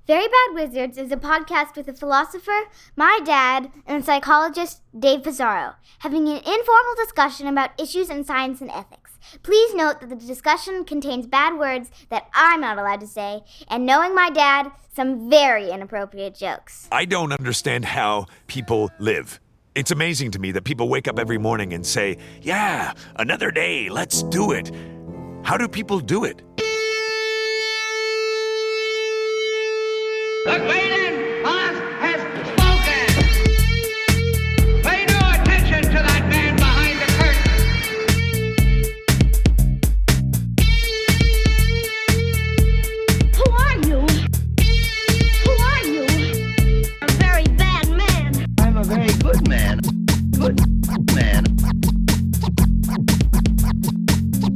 Very Bad Wizards is a podcast with a philosopher, my dad, and a psychologist, Dave Pizarro, having an informal discussion about issues in science and ethics. Please note that the discussion contains bad words that I'm not allowed to say, and knowing my dad, some very inappropriate jokes. I don't understand how people live. It's amazing to me that people wake up every morning and say, yeah, another day, let's do it. How do people do it? The great boss has spoken. Pay no attention to that man behind the curtain. Who are you? Who are you? A very bad man. I'm a very good man. Good man.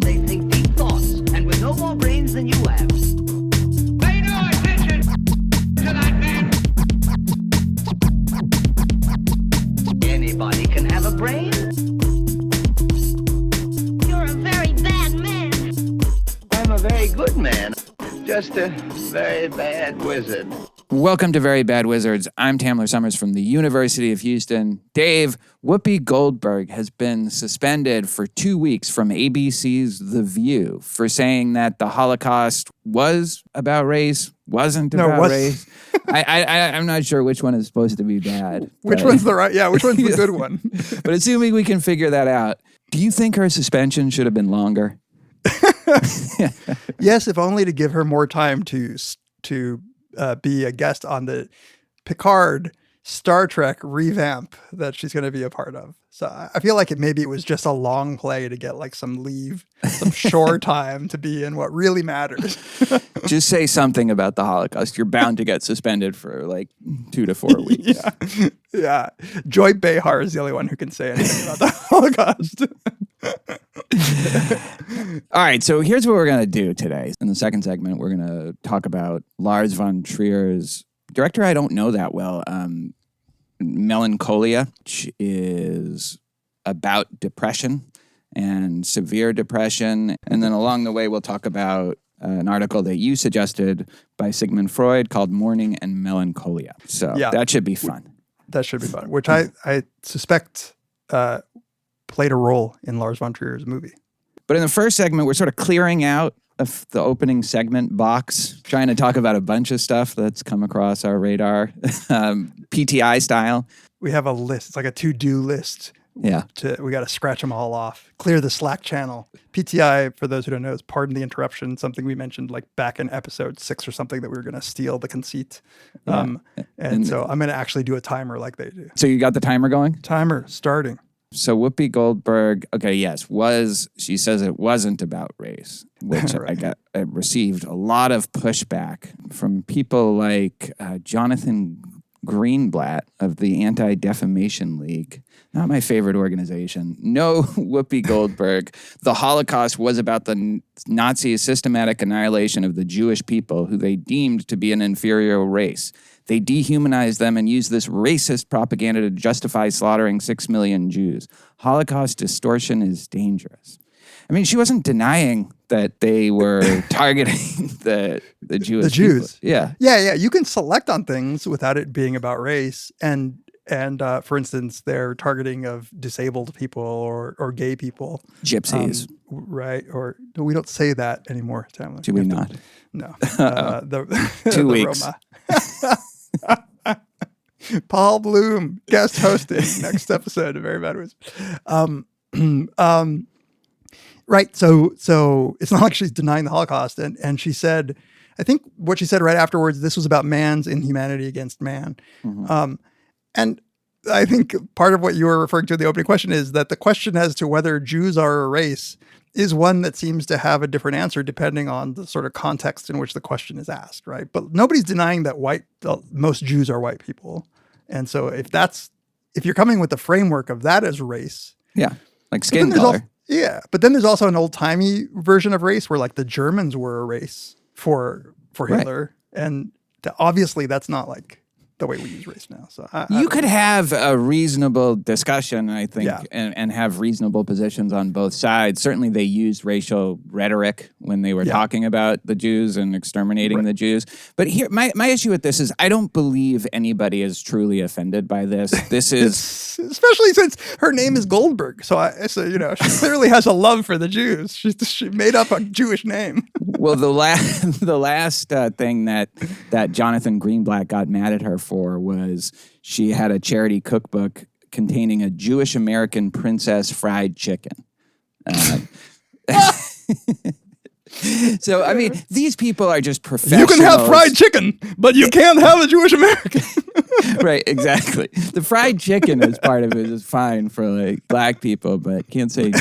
They think deep thoughts, and with no more brains than you have. Pay no attention to that man. Anybody can have a brain. You're a very bad man. I'm a very good man. Just a very bad wizard. Welcome to Very Bad Wizards. I'm Tamler Summers from the University of Houston. Dave, Whoopi Goldberg has been suspended for 2 weeks from ABC's The View for saying that the Holocaust was about race, wasn't about race. I'm not sure which one is supposed to be bad. Which one's the right? Yeah, which one's the good one? But assuming we can figure that out, do you think her suspension should have been longer? Yes, if only to give her more time to be a guest on the Picard Star Trek revamp that she's going to be a part of. So I feel like maybe it was just a long play to get like some leave, some shore time to be in what really matters. Just say something about the Holocaust. You're bound to get suspended for like 2 to 4 weeks. Yeah. Joy Behar is the only one who can say anything about the Holocaust. All right, so here's what we're going to do today. In the second segment, we're going to talk about Lars von Trier's director I don't know that well, Melancholia, which is about depression and severe depression. And then along the way, we'll talk about an article that you suggested by Sigmund Freud called Mourning and Melancholia. So that should be fun. That should be fun, which I suspect played a role in Lars von Trier's movie. But in the first segment, we're sort of clearing out of the opening segment box, trying to talk about a bunch of stuff that's come across our radar, PTI style. We have a list. It's like a to-do list. Yeah. We got to scratch them all off. Clear the Slack channel. PTI, for those who don't know, is pardon the interruption, something we mentioned like back in episode 6 or something that we were going to steal the conceit. And so I'm going to actually do a timer like they do. So you got the timer going? Timer starting. So Whoopi Goldberg, she says it wasn't about race, which Right. I received a lot of pushback from people like Jonathan Greenblatt of the Anti-Defamation League. Not my favorite organization. No, Whoopi Goldberg. The Holocaust was about the Nazi systematic annihilation of the Jewish people who they deemed to be an inferior race. They dehumanized them and used this racist propaganda to justify slaughtering 6 million Jews. Holocaust distortion is dangerous. I mean, she wasn't denying that they were targeting the Jewish The Jews. people. Yeah. Yeah. You can select on things without it being about race. And for instance, their targeting of disabled people or gay people. Gypsies. Right. Or no, we don't say that anymore, Tamler. Do we not? No. 2 weeks. Roma. Paul Bloom guest hosting next episode of Very Bad Wizards. Right. So it's not like she's denying the Holocaust. And she said, I think what she said right afterwards, this was about man's inhumanity against man. Mm-hmm. And I think part of what you were referring to in the opening question is that the question as to whether Jews are a race is one that seems to have a different answer depending on the sort of context in which the question is asked, right? But nobody's denying that most Jews are white people. And so if you're coming with the framework of that as race. Yeah, like skin color. But then there's also an old-timey version of race where like the Germans were a race for Hitler. And obviously that's not like the way we use race now. So you could have a reasonable discussion, I think, Yeah. and have reasonable positions on both sides. Certainly they used racial rhetoric when they were talking about the Jews and exterminating the Jews. But here, my issue with this is I don't believe anybody is truly offended by this. This is... Especially since her name is Goldberg. So she clearly has a love for the Jews. She made up a Jewish name. Well, the last thing that Jonathan Greenblatt got mad at her for was she had a charity cookbook containing a Jewish American princess fried chicken. So, I mean, these people are just professionals. You can have fried chicken, but you can't have a Jewish American. Right, exactly. The fried chicken is part of it is fine for like black people, but can't say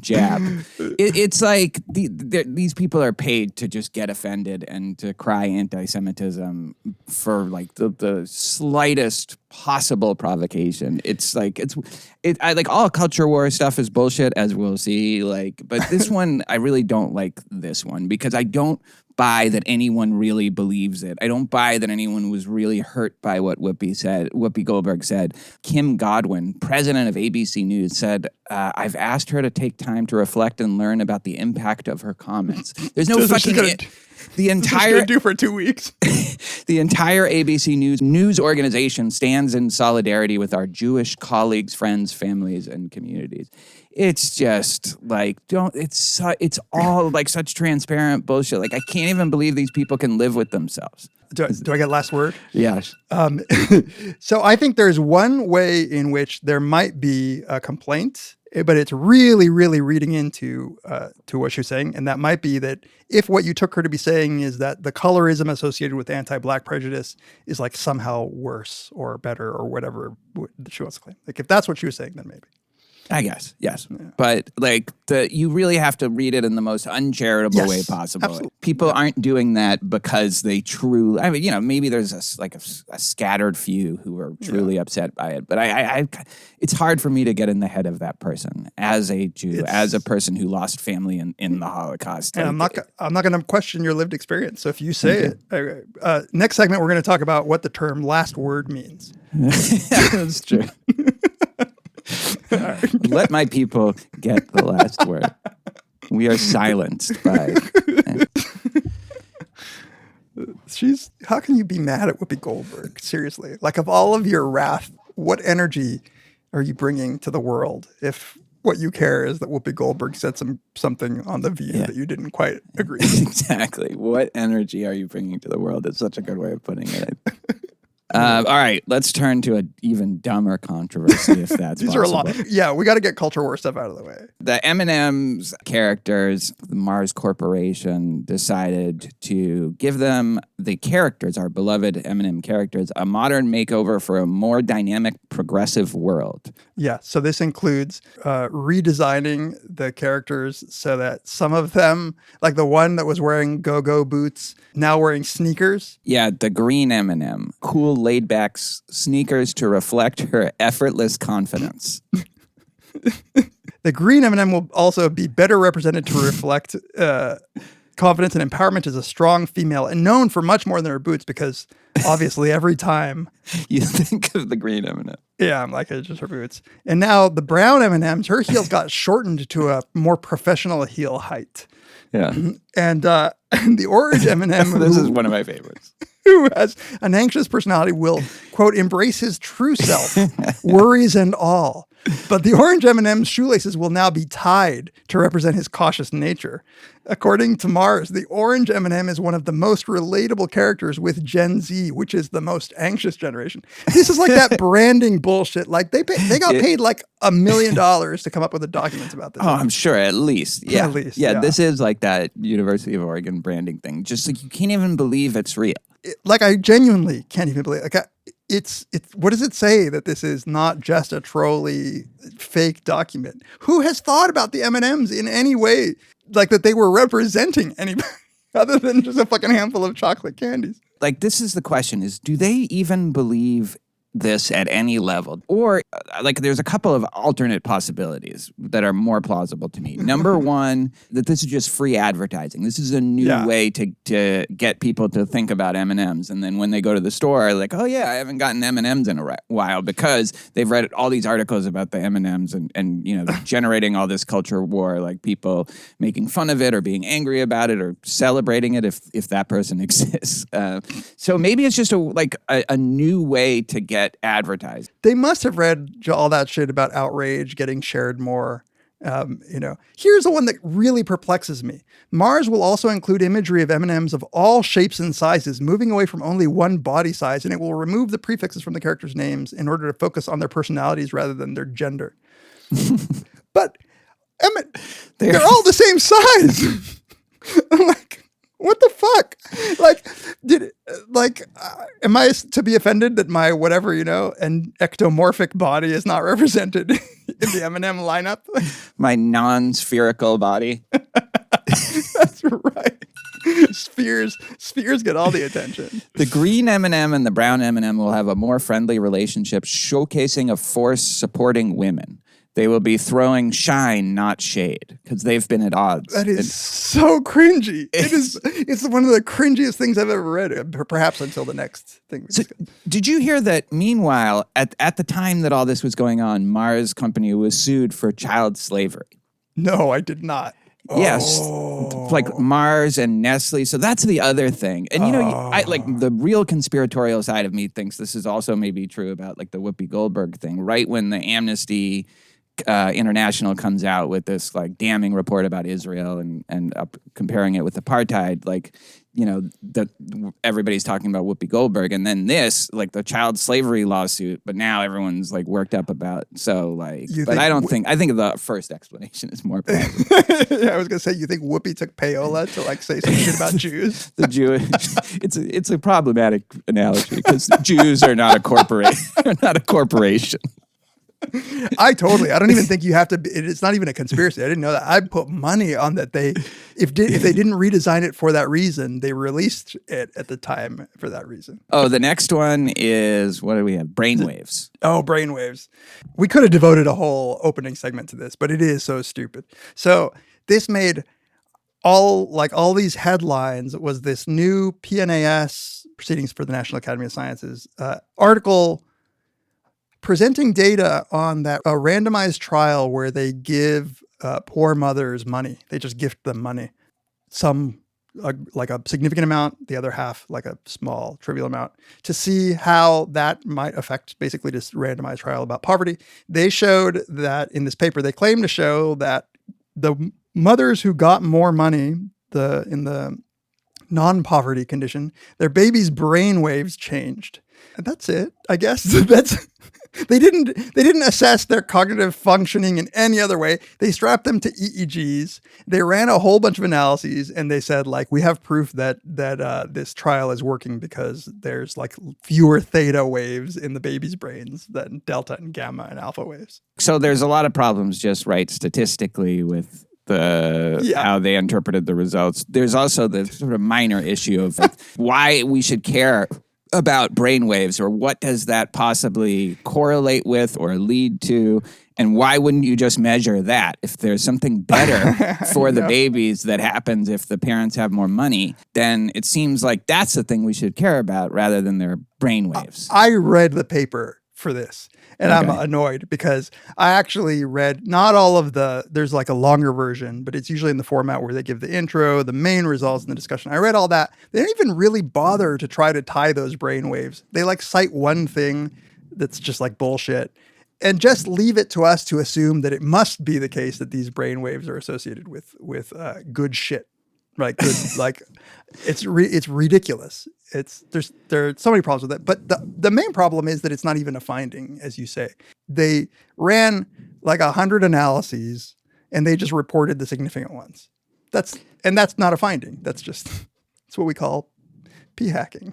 jab. It's like these people are paid to just get offended and to cry anti-Semitism for like the slightest possible provocation. It's like I like all culture war stuff is bullshit, as we'll see. Like, but this one I really don't like this one because I don't buy that anyone really believes it. I don't buy that anyone was really hurt by what Whoopi Goldberg said. Kim Godwin, president of ABC News, said, I've asked her to take time to reflect and learn about the impact of her comments. There's no fucking... The entire do for 2 weeks. The entire ABC news organization stands in solidarity with our Jewish colleagues, friends, families, and communities. It's just like it's all like such transparent bullshit. Like I can't even believe these people can live with themselves. Do I get last word? Yes. So I think there's one way in which there might be a complaint, but it's really, really reading into to what she's saying. And that might be that if what you took her to be saying is that the colorism associated with anti-black prejudice is like somehow worse or better or whatever she wants to claim. Like if that's what she was saying, then maybe. I guess, yes. Yeah. But like you really have to read it in the most uncharitable way possible. Absolutely. People aren't doing that because they truly, I mean, maybe there's a scattered few who are truly upset by it. But I it's hard for me to get in the head of that person as a Jew, as a person who lost family in the Holocaust. And I'm not going to question your lived experience. So if you say it, next segment, we're going to talk about what the term last word means. That's true. Let my people get the last word. We are silenced by... How can you be mad at Whoopi Goldberg? Seriously. Like of all of your wrath, what energy are you bringing to the world if what you care is that Whoopi Goldberg said something on The View that you didn't quite agree with? Exactly. What energy are you bringing to the world? It's such a good way of putting it. All right, let's turn to an even dumber controversy, if that's These possible. are a lot. Yeah, we got to get culture war stuff out of the way. The M&Ms characters, the Mars Corporation, decided to give them the characters, our beloved M&M characters, a modern makeover for a more dynamic, progressive world. Yeah, so this includes redesigning the characters so that some of them, like the one that was wearing go-go boots, now wearing sneakers. Yeah, the green M&M. Cool, laid-back sneakers to reflect her effortless confidence. The green M&M will also be better represented to reflect confidence and empowerment as a strong female and known for much more than her boots because obviously every time you think of the green M&M. Yeah, I'm like, it's just her boots. And now the brown M&Ms, her heels got shortened to a more professional heel height. Yeah. And the orange M&M... This is one of my favorites. Who has an anxious personality will, quote, embrace his true self, worries and all. But the orange M&M's shoelaces will now be tied to represent his cautious nature. According to Mars, the orange M&M is one of the most relatable characters with Gen Z, which is the most anxious generation. This is like that branding bullshit. Like they got paid like $1 million to come up with the documents about this. Oh, I'm sure, at least. Yeah, at least. Yeah, this is like that University of Oregon branding thing. Just like you can't even believe it's real. I genuinely can't even believe it. Like it's what does it say that this is not just a trolly fake document? Who has thought about the M&Ms in any way like that they were representing anybody other than just a fucking handful of chocolate candies? Like this is the question is, do they even believe this at any level. Or like there's a couple of alternate possibilities that are more plausible to me. Number one, that this is just free advertising. This is a new way to get people to think about M&Ms. And then when they go to the store, like, oh yeah, I haven't gotten M&Ms in a while because they've read all these articles about the M&Ms and you know, generating all this culture war, like people making fun of it or being angry about it or celebrating it if that person exists. So maybe it's just a new way to get advertised. They must have read all that shit about outrage getting shared more. Here's the one that really perplexes me. Mars will also include imagery of M&Ms of all shapes and sizes, moving away from only one body size, and it will remove the prefixes from the characters' names in order to focus on their personalities rather than their gender. But they're all the same size. I'm like, what the fuck? Am I to be offended that my whatever, an ectomorphic body is not represented in the M&M lineup? My non-spherical body. That's right. Spheres get all the attention. The green M&M and the brown M&M will have a more friendly relationship, showcasing a force supporting women. They will be throwing shine, not shade, because they've been at odds. That is so cringy. It's one of the cringiest things I've ever read, perhaps until the next thing. Did you hear that, meanwhile, at the time that all this was going on, Mars Company was sued for child slavery? No, I did not. Yes, like Mars and Nestle. So that's the other thing. And, I like the real conspiratorial side of me thinks this is also maybe true about like the Whoopi Goldberg thing. Right when the Amnesty International comes out with this like damning report about Israel and comparing it with apartheid, like, that everybody's talking about Whoopi Goldberg, and then this, like the child slavery lawsuit, but now everyone's like worked up about. So like, I think the first explanation is more plausible. Yeah, I was gonna say, you think Whoopi took payola to like say some shit about Jews? The Jewish, it's a problematic analogy because Jews are not a corporation. I don't even think you have to. It's not even a conspiracy. I didn't know that. I put money on that. If they didn't redesign it for that reason, they released it at the time for that reason. Oh, the next one is, what do we have? Brainwaves. Oh, brainwaves. We could have devoted a whole opening segment to this, but it is so stupid. So this made all these headlines. Was this new PNAS, Proceedings for the National Academy of Sciences article presenting data on a randomized trial where they give poor mothers money. They just gift them money. Some like a significant amount, the other half like a small, trivial amount, to see how that might affect basically this randomized trial about poverty. They showed that in this paper, they claim to show that the mothers who got more money in the non-poverty condition, their baby's brain waves changed. And that's it, I guess. They didn't assess their cognitive functioning in any other way. They strapped them to EEGs. They ran a whole bunch of analyses, and they said, like, we have proof that this trial is working because there's like fewer theta waves in the baby's brains than delta and gamma and alpha waves. So there's a lot of problems just statistically with how they interpreted the results. There's also the sort of minor issue of like, why we should care about brainwaves, or what does that possibly correlate with or lead to, and why wouldn't you just measure that? If there's something better for the babies that happens if the parents have more money, then it seems like that's the thing we should care about rather than their brainwaves. I read the paper for this, and I'm annoyed because I actually read not all of there's like a longer version, but it's usually in the format where they give the intro, the main results, and the discussion. I read all that. They didn't even really bother to try to tie those brain waves. They like cite one thing that's just like bullshit and just leave it to us to assume that it must be the case that these brain waves are associated with good shit. Right, good. Like, it's ridiculous. There are so many problems with it. But the main problem is that it's not even a finding, as you say. They ran like 100 analyses, and they just reported the significant ones. That's not a finding. That's what we call hacking.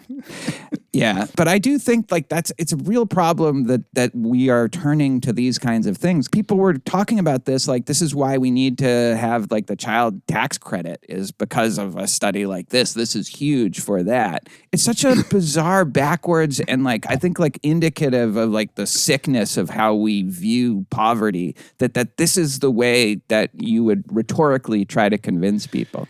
Yeah, but I do think like it's a real problem that we are turning to these kinds of things. People were talking about this, like this is why we need to have like the child tax credit is because of a study like this. This is huge for that. It's such a bizarre, backwards, and like I think like indicative of like the sickness of how we view poverty. That this is the way that you would rhetorically try to convince people.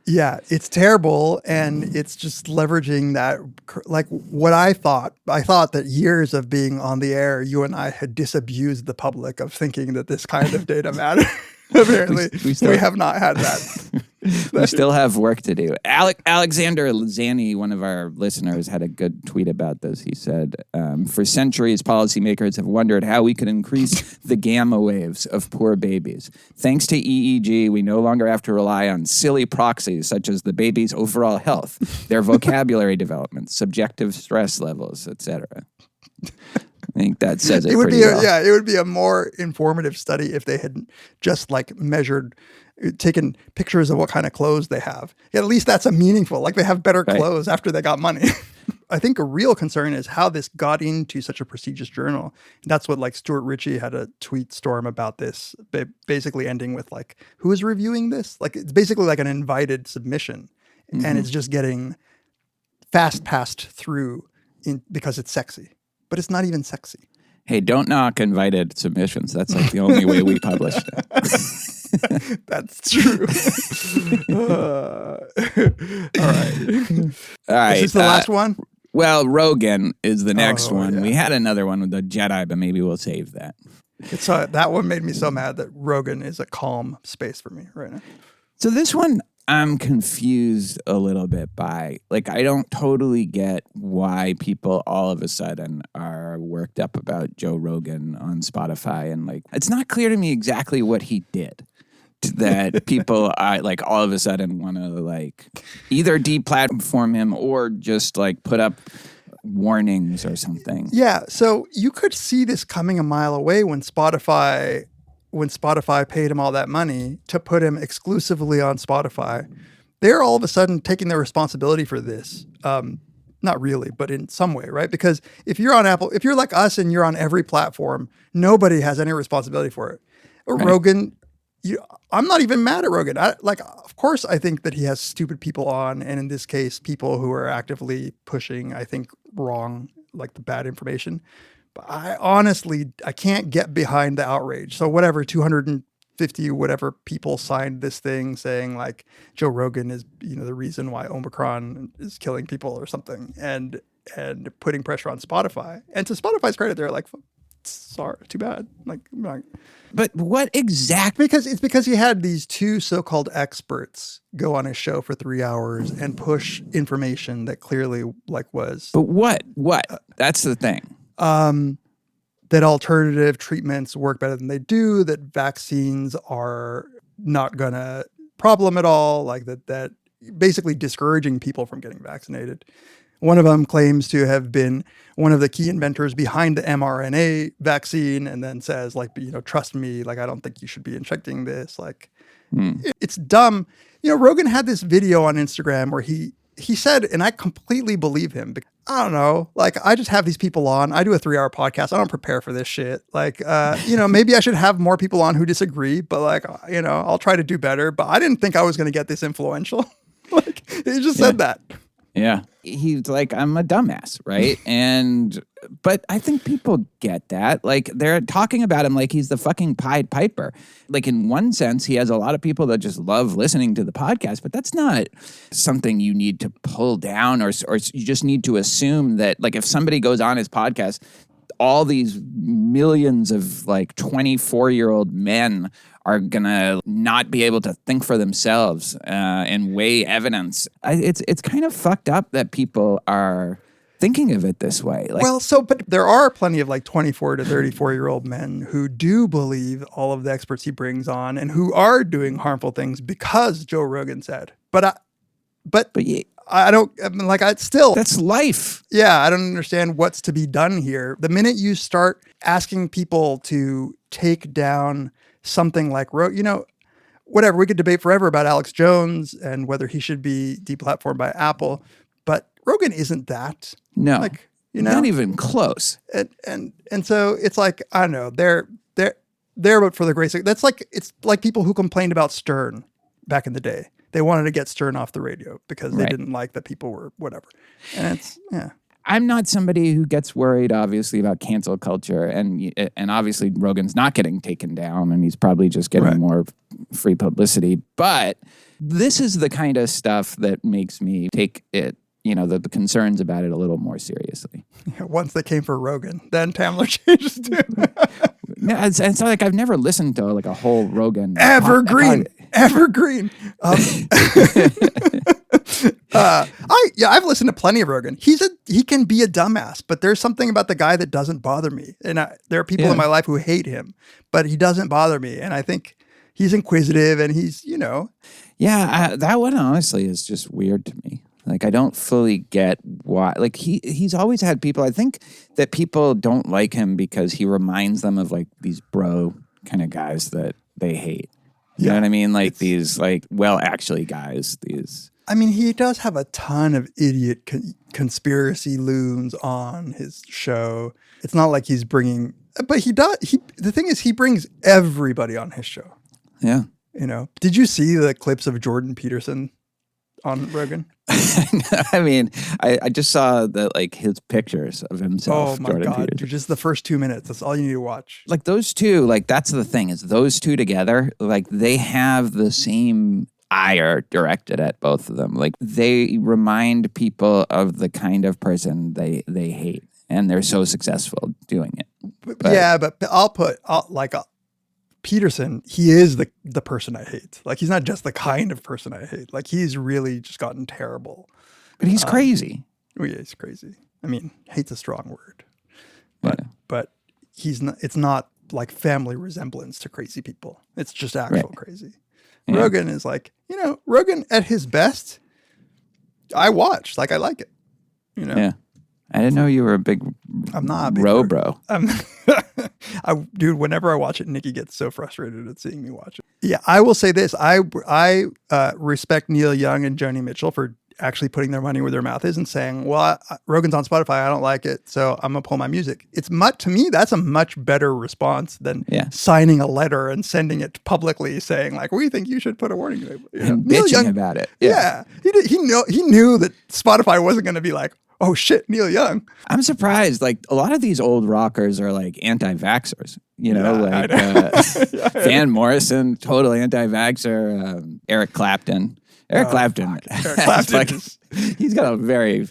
Yeah, it's terrible, and it's just leveraging that, like what I thought that years of being on the air, you and I had disabused the public of thinking that this kind of data mattered. Apparently, we have not had that. We still have work to do. Alexander Lizani, one of our listeners, had a good tweet about this. He said, for centuries, policymakers have wondered how we could increase the gamma waves of poor babies. Thanks to EEG, we no longer have to rely on silly proxies such as the baby's overall health, their vocabulary development, subjective stress levels, etc. I think that says it pretty well. Yeah, it would be a more informative study if they had just like taken pictures of what kind of clothes they have. At least that's a meaningful, like they have better clothes after they got money. I think a real concern is how this got into such a prestigious journal. That's what like Stuart Ritchie had a tweet storm about this, basically ending with like, who is reviewing this? Like it's basically like an invited submission and it's just getting fast passed through because it's sexy. But it's not even sexy. Hey, don't knock invited submissions. That's like the only way we publish that. That's true. All right. Is this the last one? Well, Rogan is the next one. Yeah. We had another one with the Jedi, but maybe we'll save that. That one made me so mad that Rogan is a calm space for me right now. So this one, I'm confused a little bit by. Like, I don't totally get why people all of a sudden are worked up about Joe Rogan on Spotify. And, like, it's not clear to me exactly what he did that people, like, all of a sudden want to, like, either deplatform him or just, like, put up warnings or something. Yeah, so you could see this coming a mile away when Spotify paid him all that money to put him exclusively on Spotify. They're all of a sudden taking their responsibility for this. Not really, but in some way, right? Because if you're on Apple, if you're like us and you're on every platform, nobody has any responsibility for it. Right. Rogan, I'm not even mad at Rogan. Of course, I think that he has stupid people on, and in this case, people who are actively pushing, I think, wrong, like the bad information. I can't get behind the outrage. So whatever, 250 whatever people signed this thing saying like Joe Rogan is, the reason why Omicron is killing people or something, and putting pressure on Spotify. And to Spotify's credit, they're like, sorry, too bad. Like, but what exactly? Because he had these two so-called experts go on his show for 3 hours and push information that clearly was. But what? That's the thing. That alternative treatments work better than they do, that vaccines are not gonna problem at all, like that basically discouraging people from getting vaccinated. One of them claims to have been one of the key inventors behind the mRNA vaccine, and then says like, trust me, like I don't think you should be injecting this. Like it's dumb. Rogan had this video on Instagram where he said, and I completely believe him, I don't know, like I just have these people on. I do a 3-hour podcast. I don't prepare for this shit. Like, maybe I should have more people on who disagree, but like, I'll try to do better. But I didn't think I was going to get this influential. Like, he just said that. Yeah. He's like, I'm a dumbass, right? But I think people get that. Like, they're talking about him like he's the fucking Pied Piper. Like, in one sense, he has a lot of people that just love listening to the podcast, but that's not something you need to pull down or you just need to assume that, like, if somebody goes on his podcast, all these millions of, like, 24-year-old men are going to not be able to think for themselves and weigh evidence. It's kind of fucked up that people are thinking of it this way. Like, but there are plenty of like 24 to 34-year-old men who do believe all of the experts he brings on and who are doing harmful things because Joe Rogan said. I don't, it's still. That's life. Yeah, I don't understand what's to be done here. The minute you start asking people to take down something like whatever, we could debate forever about Alex Jones and whether he should be deplatformed by Apple. But Rogan isn't that. No, Like, you know, not even close. and so it's like, I don't know, they're but for the grace of, it's like people who complained about Stern back in the day. They wanted to get Stern off the radio because they didn't like that people were whatever. And it's, yeah. I'm not somebody who gets worried, obviously, about cancel culture, and obviously Rogan's not getting taken down, and he's probably just getting more free publicity. But this is the kind of stuff that makes me take it, the concerns about it a little more seriously. Yeah, once they came for Rogan, then Tamler changes too. No, it's like I've never listened to like a whole Rogan Evergreen. I've listened to plenty of Rogan. He can be a dumbass, but there's something about the guy that doesn't bother me. And there are people in my life who hate him, but he doesn't bother me. And I think he's inquisitive and he's, Yeah, that one honestly is just weird to me. Like, I don't fully get why. Like, he's always had people. I think that people don't like him because he reminds them of like these bro kind of guys that they hate. You know what I mean? Like these, like, actually guys. These. I mean, he does have a ton of idiot conspiracy loons on his show. It's not like he's bringing, but he does. The thing is, he brings everybody on his show. Yeah. Did you see the clips of Jordan Peterson on Rogan? I mean, I just saw his pictures of himself. Oh my Jordan God. Peterson. Just the first 2 minutes. That's all you need to watch. Like those two, like that's the thing is those two together, like they have the same ire directed at both of them. Like they remind people of the kind of person they hate, and they're so successful doing it. But Peterson, he is the person I hate. Like, he's not just the kind of person I hate. Like, he's really just gotten terrible. But he's crazy. Oh yeah, he's crazy. I mean, hate's a strong word. But he's not. It's not like family resemblance to crazy people. It's just actual crazy. Yeah. Rogan is like, Rogan at his best. I watch. Like, I like it. Yeah. I didn't know you were a big. I'm not a big bro. Dude, whenever I watch it, Nikki gets so frustrated at seeing me watch it. Yeah, I will say this. I respect Neil Young and Joni Mitchell for actually putting their money where their mouth is and saying, well, Rogan's on Spotify. I don't like it, so I'm going to pull my music. To me, that's a much better response than signing a letter and sending it publicly saying, like, we think you should put a warning label. And bitching about it. Yeah. He knew that Spotify wasn't going to be like, oh shit, Neil Young. I'm surprised. Like a lot of these old rockers are like anti-vaxxers, Van Morrison, total anti-vaxxer, Eric Clapton. Eric Clapton. He's got a very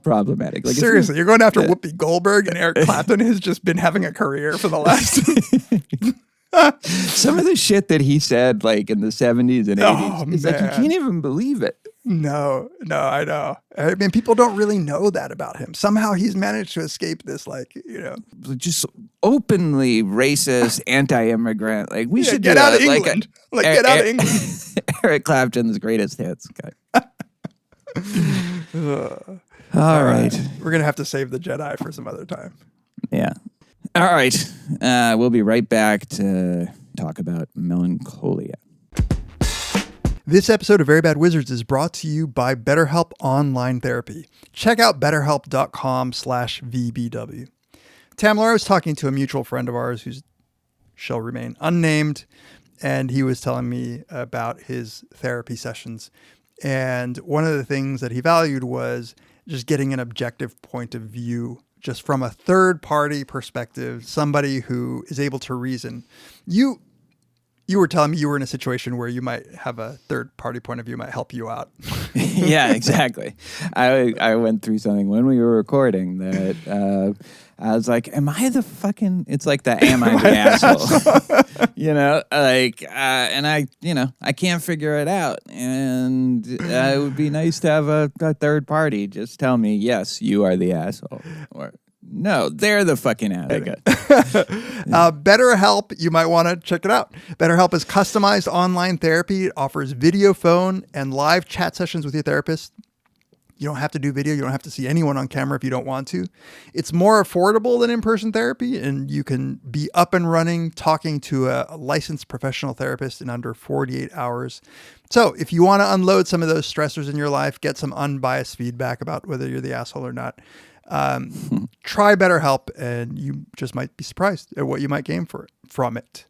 problematic. Like, seriously, you're going after Whoopi Goldberg, and Eric Clapton has just been having a career for the last. Some of the shit that he said, like in the 70s and 80s, it's like you can't even believe it. No, I know. I mean, people don't really know that about him. Somehow he's managed to escape this, just openly racist, anti-immigrant. Like we should get out of England. Get out of England. Eric Clapton's greatest hits guy. All right. We're gonna have to save the Jedi for some other time. Yeah. All right. We'll be right back to talk about Melancholia. This episode of Very Bad Wizards is brought to you by BetterHelp Online Therapy. Check out betterhelp.com/VBW. Tamler, I was talking to a mutual friend of ours who shall remain unnamed, and he was telling me about his therapy sessions. And one of the things that he valued was just getting an objective point of view, just from a third-party perspective, somebody who is able to reason. You were telling me you were in a situation where you might have a third-party point of view might help you out. Yeah, exactly. I went through something when we were recording that I was like, am I the fucking... It's like the am I the asshole? And I can't figure it out. And it would be nice to have a third party just tell me, yes, you are the asshole. Or... no, they're the fucking asshole. BetterHelp, you might want to check it out. BetterHelp is customized online therapy. It offers video, phone, and live chat sessions with your therapist. You don't have to do video. You don't have to see anyone on camera if you don't want to. It's more affordable than in-person therapy, and you can be up and running talking to a licensed professional therapist in under 48 hours. So if you want to unload some of those stressors in your life, get some unbiased feedback about whether you're the asshole or not, try BetterHelp, and you just might be surprised at what you might gain from it.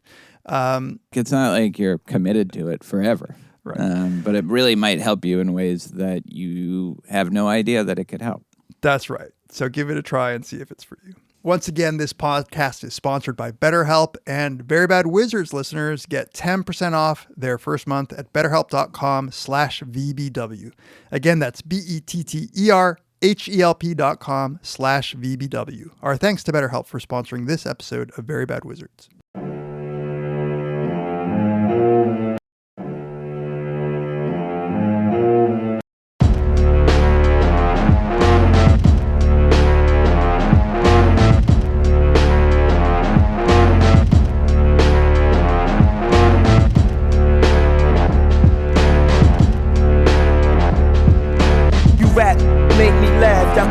It's not like you're committed to it forever. Right. But it really might help you in ways that you have no idea that it could help. That's right. So give it a try and see if it's for you. Once again, this podcast is sponsored by BetterHelp, and Very Bad Wizards listeners get 10% off their first month at betterhelp.com/VBW. Again, that's BetterHelp.com/VBW. Our thanks to BetterHelp for sponsoring this episode of Very Bad Wizards.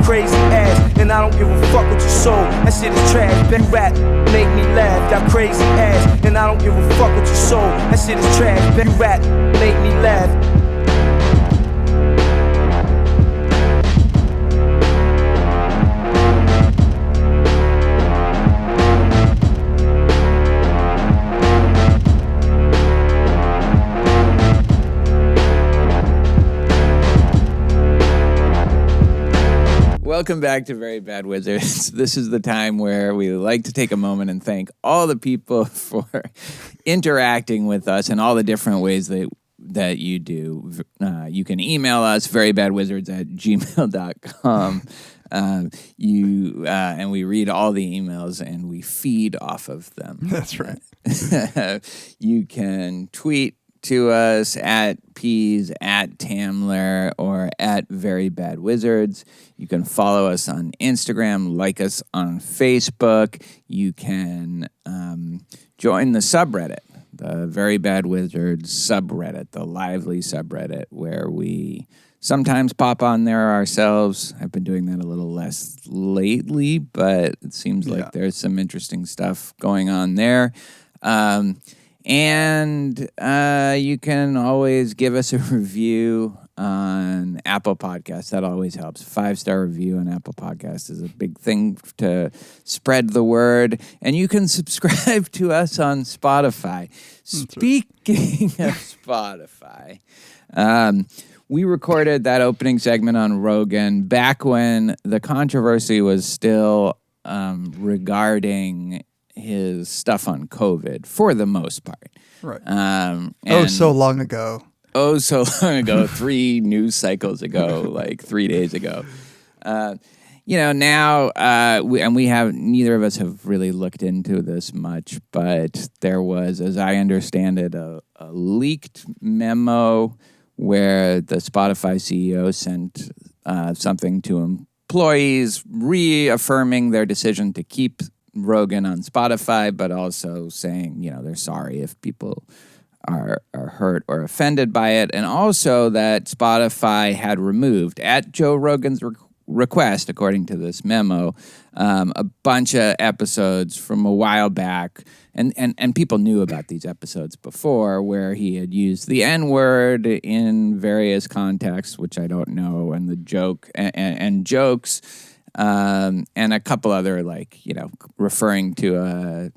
Crazy ass, and I don't give a fuck what you sold. That shit is trash. Bet rap, make me laugh. That crazy ass, and I don't give a fuck what you sold. That shit is trash. Bet rap, make me laugh. Welcome back to Very Bad Wizards. This is the time where we like to take a moment and thank all the people for interacting with us in all the different ways that you do. You can email us, verybadwizards@gmail.com. And we read all the emails and we feed off of them. That's right. You can tweet to us at Peas, at Tamler, or at Very Bad Wizards. You can follow us on Instagram, like us on Facebook. You can join the subreddit, the Very Bad Wizards subreddit, the lively subreddit, where we sometimes pop on there ourselves. I've been doing that a little less lately, but it seems like there's some interesting stuff going on there. And you can always give us a review on Apple Podcasts. That always helps. 5-star review on Apple Podcasts is a big thing to spread the word. And you can subscribe to us on Spotify. Speaking of Spotify, we recorded that opening segment on Rogan back when the controversy was still regarding his stuff on COVID for the most part. Right. So long ago. 3 news cycles ago, like 3 days ago. Now, neither of us have really looked into this much, but there was, as I understand it, a leaked memo where the Spotify CEO sent something to employees reaffirming their decision to keep Rogan on Spotify, but also saying, they're sorry if people are hurt or offended by it. And also that Spotify had removed, at Joe Rogan's request, according to this memo, a bunch of episodes from a while back. And people knew about these episodes before, where he had used the N-word in various contexts, which I don't know, and the joke and jokes. And a couple other, referring to a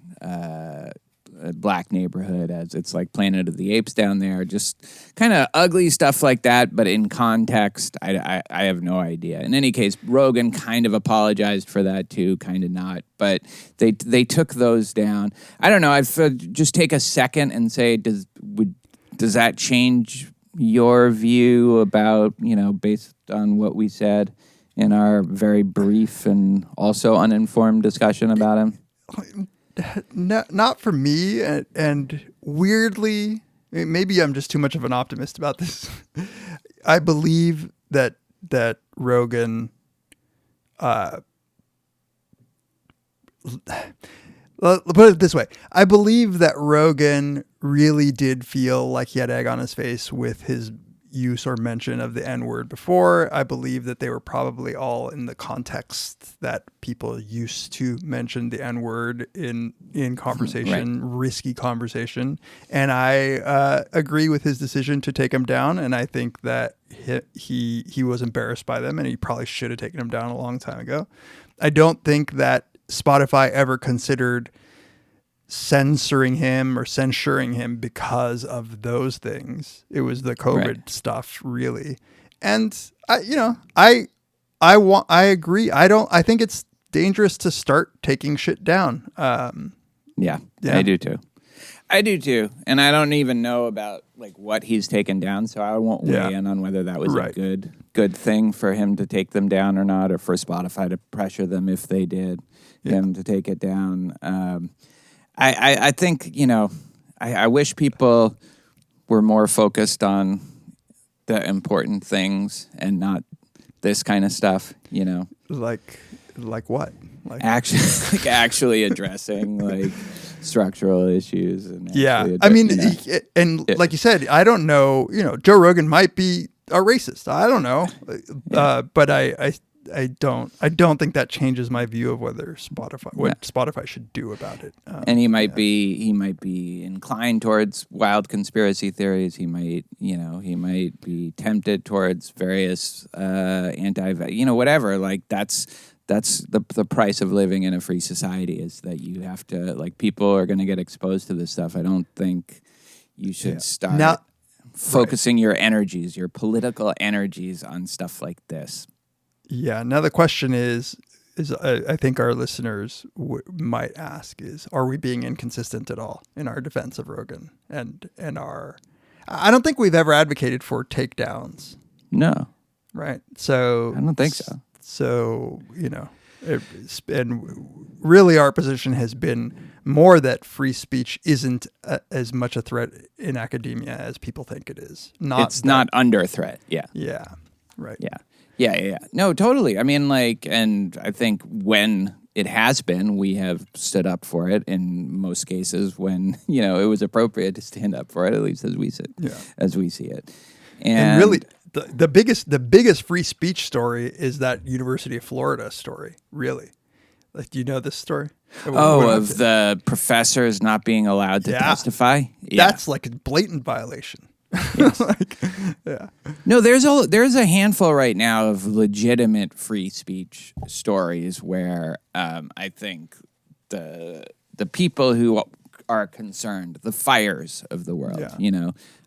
black neighborhood as it's like Planet of the Apes down there, just kind of ugly stuff like that. But in context, I have no idea. In any case, Rogan kind of apologized for that too, kind of not. But they took those down. I don't know. I'd just take a second and say, does that change your view about, based on what we said in our very brief and also uninformed discussion about him? Not for me, and weirdly, maybe I'm just too much of an optimist about this. I believe that Rogan, put it this way, I believe that Rogan really did feel like he had egg on his face with his use or mention of the N-word before. I believe that they were probably all in the context that people used to mention the N-word in conversation, risky conversation. And I agree with his decision to take him down. And I think that he was embarrassed by them, and he probably should have taken him down a long time ago. I don't think that Spotify ever considered censoring him or censuring him because of those things. It was the COVID stuff, really. And I agree. I think it's dangerous to start taking shit down. Yeah, I do too. And I don't even know about like what he's taken down, so I won't weigh in on whether that was a good thing for him to take them down or not, or for Spotify to pressure them if they did him to take it down. I think, I wish people were more focused on the important things and not this kind of stuff, Like what? Like actually addressing like structural issues. And like you said, I don't know, Joe Rogan might be a racist. I don't know. But I don't think that changes my view of whether Spotify should do about it. And he might be inclined towards wild conspiracy theories. He might be tempted towards various whatever. Like that's the price of living in a free society, is that you have to, like, people are going to get exposed to this stuff. I don't think you should start focusing your energies, your political energies, on stuff like this. Yeah. Now the question is I think our listeners might ask is, are we being inconsistent at all in our defense of Rogan and I don't think we've ever advocated for takedowns. No. Right. So I don't think so. So, and really our position has been more that free speech isn't as much a threat in academia as people think it is. It's not under threat. Yeah. Yeah. Right. Yeah. Yeah. No, totally. I mean, and I think when it has been, we have stood up for it in most cases when, it was appropriate to stand up for it, at least as we see it. And really, the biggest free speech story is that University of Florida story, really. Like, do you know this story? Of the professors not being allowed to testify? Yeah. That's like a blatant violation. Yes. No, there's a handful right now of legitimate free speech stories where I think the people who are concerned, the fires of the world,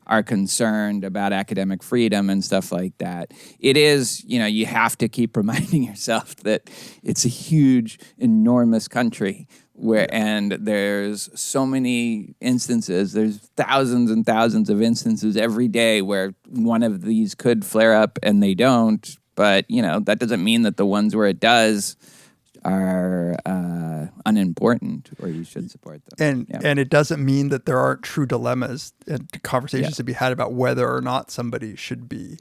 are concerned about academic freedom and stuff like that. It is, you have to keep reminding yourself that it's a huge, enormous country and there's so many instances, there's thousands and thousands of instances every day where one of these could flare up and they don't. But, that doesn't mean that the ones where it does are unimportant, or you should support them. And it doesn't mean that there aren't true dilemmas and conversations to be had about whether or not somebody should be,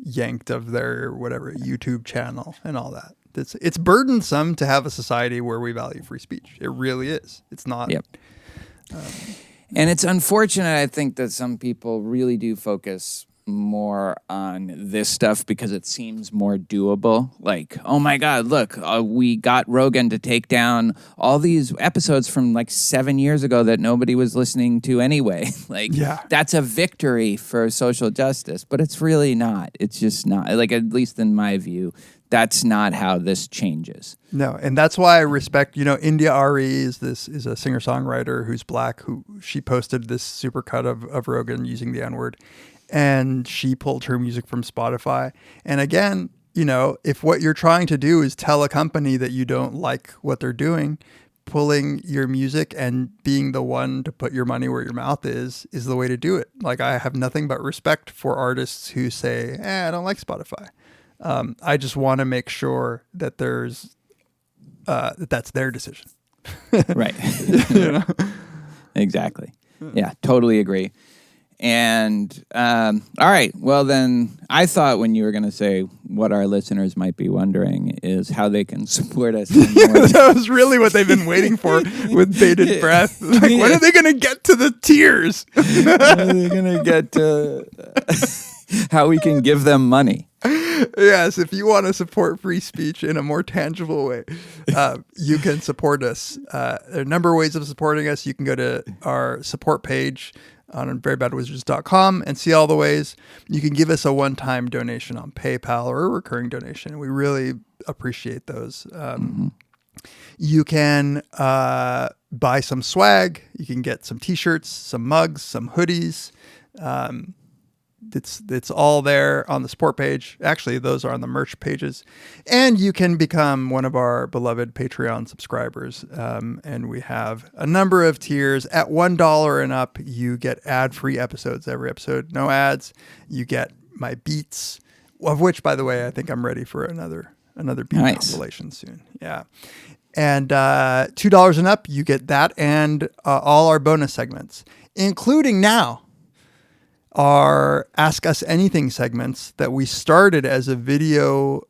yanked of their whatever YouTube channel and all that. It's burdensome to have a society where we value free speech. It really is. It's not. Yep. And it's unfortunate, I think, that some people really do focus more on this stuff because it seems more doable. Like, oh my God, look, we got Rogan to take down all these episodes from like 7 years ago that nobody was listening to anyway. That's a victory for social justice, but it's really not. It's just not. Like, at least in my view, that's not how this changes. No, and that's why I respect, India Ari is a singer-songwriter who's black, she posted this supercut of Rogan using the N-word. And she pulled her music from Spotify. And again, if what you're trying to do is tell a company that you don't like what they're doing, pulling your music and being the one to put your money where your mouth is the way to do it. Like, I have nothing but respect for artists who say, I don't like Spotify. I just want to make sure that there's that's their decision. Right. Exactly. Yeah, totally agree. And all right, well then, I thought when you were going to say what our listeners might be wondering is how they can support us. That was really what they've been waiting for with bated breath. Like, when are they going to get to the tears? When are they going to get to how we can give them money? Yes, if you want to support free speech in a more tangible way, you can support us. There are a number of ways of supporting us. You can go to our support page on verybadwizards.com and see all the ways. You can give us a one-time donation on PayPal or a recurring donation. We really appreciate those. You can buy some swag. You can get some t-shirts, some mugs, some hoodies. It's all there on the support page. Actually, those are on the merch pages. And you can become one of our beloved Patreon subscribers. And we have a number of tiers. At $1 and up, you get ad-free episodes. Every episode, no ads. You get my beats, of which, by the way, I think I'm ready for another beat compilation soon. Yeah. And $2 and up, you get that and all our bonus segments, including now our Ask Us Anything segments that we started as a video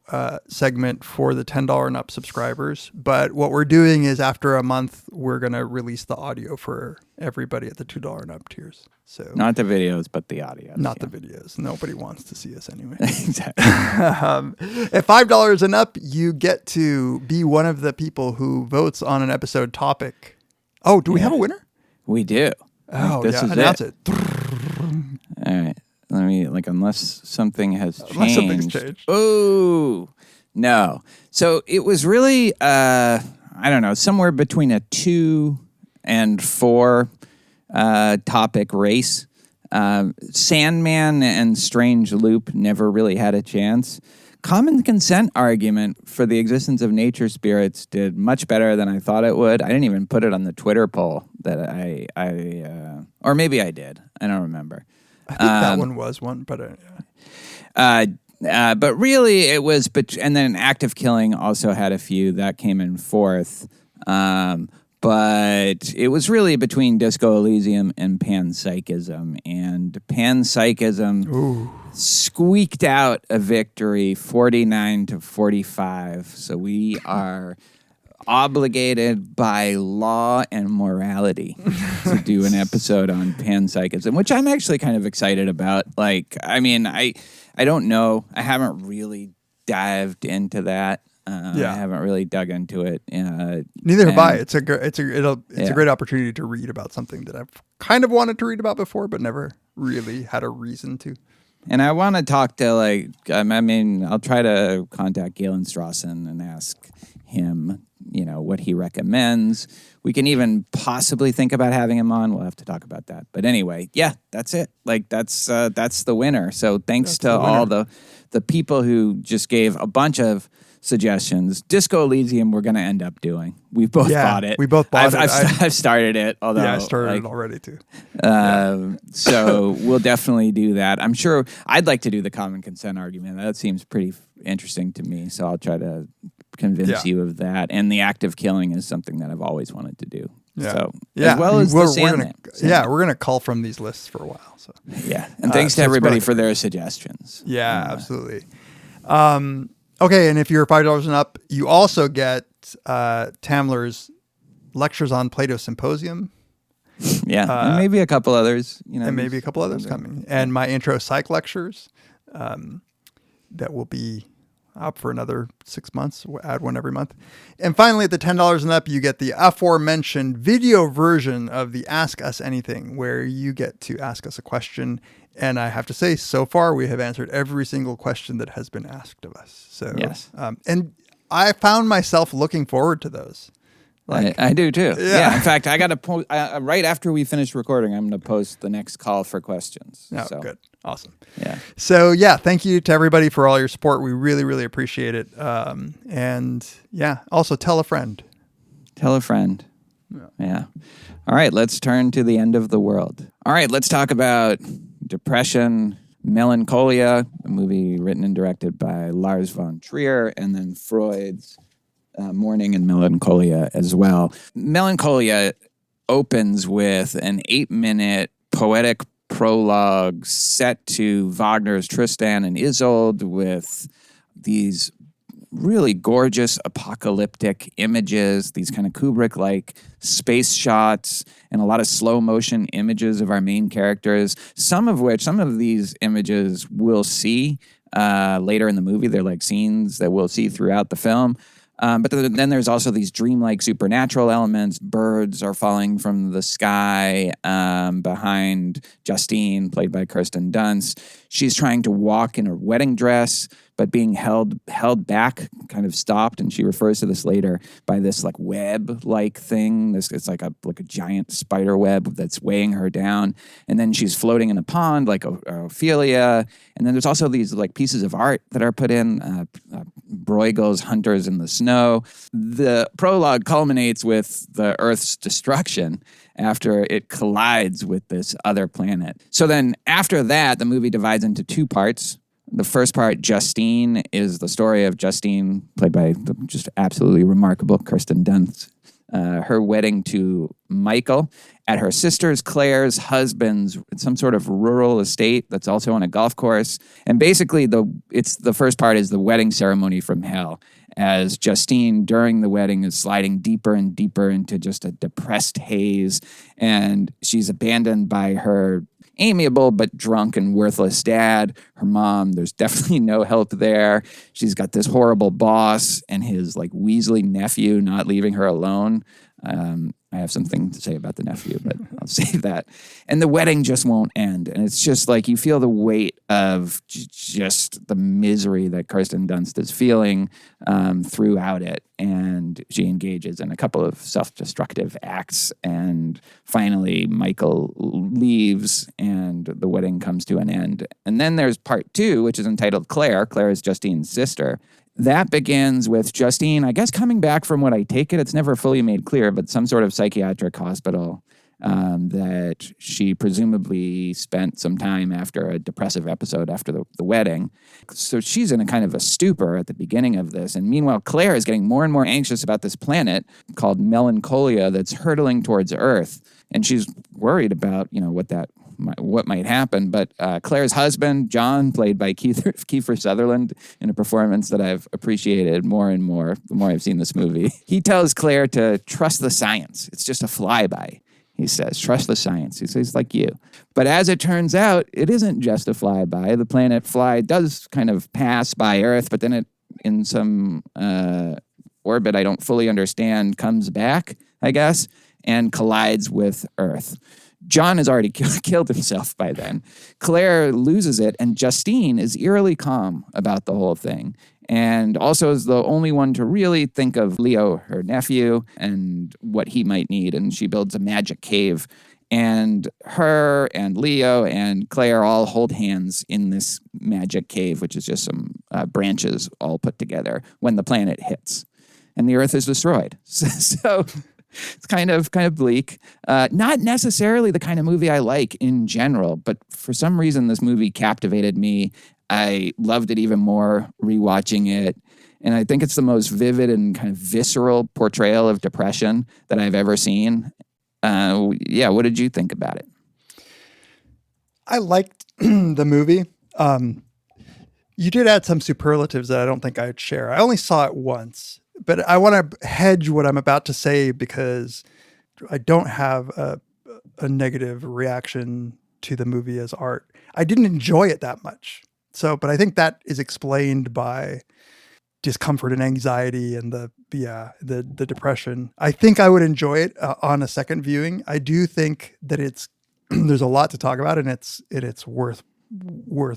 segment for the $10 and up subscribers. But what we're doing is after a month, we're going to release the audio for everybody at the $2 and up tiers. So not the videos, but the audio. Not the videos. Nobody wants to see us anyway. Exactly. At $5 and up, you get to be one of the people who votes on an episode topic. Oh, do we have a winner? We do. Oh, this is announce it. All right. Let me, unless something has changed. Unless something's changed. Oh, no. So it was really, I don't know, somewhere between a 2 and 4 topic race. Sandman and Strange Loop never really had a chance. Common consent argument for the existence of nature spirits did much better than I thought it would. I didn't even put it on the Twitter poll that or maybe I did. I don't remember. I think that one was one, but but really it was. And then Active Killing also had a few that came in fourth. But it was really between Disco Elysium and panpsychism, and panpsychism squeaked out a victory, 49-45. So we are obligated by law and morality to do an episode on panpsychism, which I'm actually kind of excited about. I don't know. I haven't really dived into that. I haven't really dug into it. Neither have I. It's a great opportunity to read about something that I've kind of wanted to read about before, but never really had a reason to. And I want to talk to I'll try to contact Galen Strawson and ask him, what he recommends. We can even possibly think about having him on. We'll have to talk about that. But anyway, yeah, that's it. That's the winner. So thanks to all the people who just gave a bunch of suggestions. Disco Elysium we're going to end up doing. We both bought it. We both bought it. I've started it. Although I started it already too. So we'll definitely do that. I'm sure I'd like to do the common consent argument. That seems pretty interesting to me. So I'll try to convince you of that. And the Active Killing is something that I've always wanted to do. Yeah. So as well as the Sandman. We're gonna cull from these lists for a while. So and thanks to everybody for their suggestions. Yeah, absolutely. Okay, and if you're $5 and up, you also get Tamler's lectures on Plato Symposium. And maybe a couple others. And maybe a couple others coming. And my intro psych lectures that will be up for another 6 months. We'll add one every month. And finally, at the $10 and up, you get the aforementioned video version of the Ask Us Anything, where you get to ask us a question. And I have to say, so far, we have answered every single question that has been asked of us. So, yes. And I found myself looking forward to those. I do too. Yeah. In fact, I got to post right after we finish recording. I'm going to post the next call for questions. Oh, good. Awesome. Yeah. So thank you to everybody for all your support. We really, really appreciate it. Also tell a friend. Tell a friend. Yeah. All right. Let's turn to the end of the world. All right. Let's talk about depression, Melancholia, a movie written and directed by Lars von Trier, and then Freud's Mourning and Melancholia as well. Melancholia opens with an 8-minute poetic prologue set to Wagner's Tristan and Isolde with these really gorgeous apocalyptic images, these kind of Kubrick-like space shots, and a lot of slow motion images of our main characters, some of these images we'll see later in the movie. They're like scenes that we'll see throughout the film. But then there's also these dreamlike supernatural elements. Birds are falling from the sky behind Justine, played by Kirsten Dunst. She's trying to walk in a wedding dress, but being held back, kind of stopped. And she refers to this later by this like web-like thing. It's like a giant spider web that's weighing her down. And then she's floating in a pond like Ophelia. And then there's also these like pieces of art that are put in. Bruegel's Hunters in the Snow. The prologue culminates with the Earth's destruction after it collides with this other planet. So then after that, the movie divides into two parts. The first part, Justine, is the story of Justine, played by the just absolutely remarkable Kirsten Dunst. Her wedding to Michael at her sister's Claire's husband's some sort of rural estate that's also on a golf course. And basically, the first part is the wedding ceremony from hell, as Justine, during the wedding, is sliding deeper and deeper into just a depressed haze, and she's abandoned by her amiable but drunk and worthless dad. Her mom, there's definitely no help there. She's got this horrible boss and his like Weasley nephew not leaving her alone. I have something to say about the nephew, but I'll save that. And the wedding just won't end. And it's just like you feel the weight of just the misery that Kirsten Dunst is feeling throughout it. And she engages in a couple of self-destructive acts. And finally, Michael leaves and the wedding comes to an end. And then there's part two, which is entitled Claire. Claire is Justine's sister. That begins with Justine, I guess, coming back from what I take it. It's never fully made clear, but some sort of psychiatric hospital that she presumably spent some time after a depressive episode after the wedding. So she's in a kind of a stupor at the beginning of this. And meanwhile, Claire is getting more and more anxious about this planet called Melancholia that's hurtling towards Earth. And she's worried about, what might happen. But Claire's husband, John, played by Kiefer Sutherland, in a performance that I've appreciated more and more the more I've seen this movie. He tells Claire to trust the science. It's just a flyby, he says. Trust the science. He says, like you. But as it turns out, it isn't just a flyby. The planet Fly does kind of pass by Earth, but then it, in some orbit I don't fully understand, comes back, I guess, and collides with Earth. John has already killed himself by then. Claire loses it, and Justine is eerily calm about the whole thing, and also is the only one to really think of Leo, her nephew, and what he might need, and she builds a magic cave. And her and Leo and Claire all hold hands in this magic cave, which is just some branches all put together when the planet hits. And the Earth is destroyed. So it's kind of bleak. Not necessarily the kind of movie I like in general, but for some reason this movie captivated me. I loved it even more rewatching it. And I think it's the most vivid and kind of visceral portrayal of depression that I've ever seen. What did you think about it? I liked the movie. You did add some superlatives that I don't think I'd share. I only saw it once. But I want to hedge what I'm about to say because I don't have a negative reaction to the movie as art. I didn't enjoy it that much. But I think that is explained by discomfort and anxiety and the depression. I think I would enjoy it on a second viewing. I do think that there's a lot to talk about and it's worth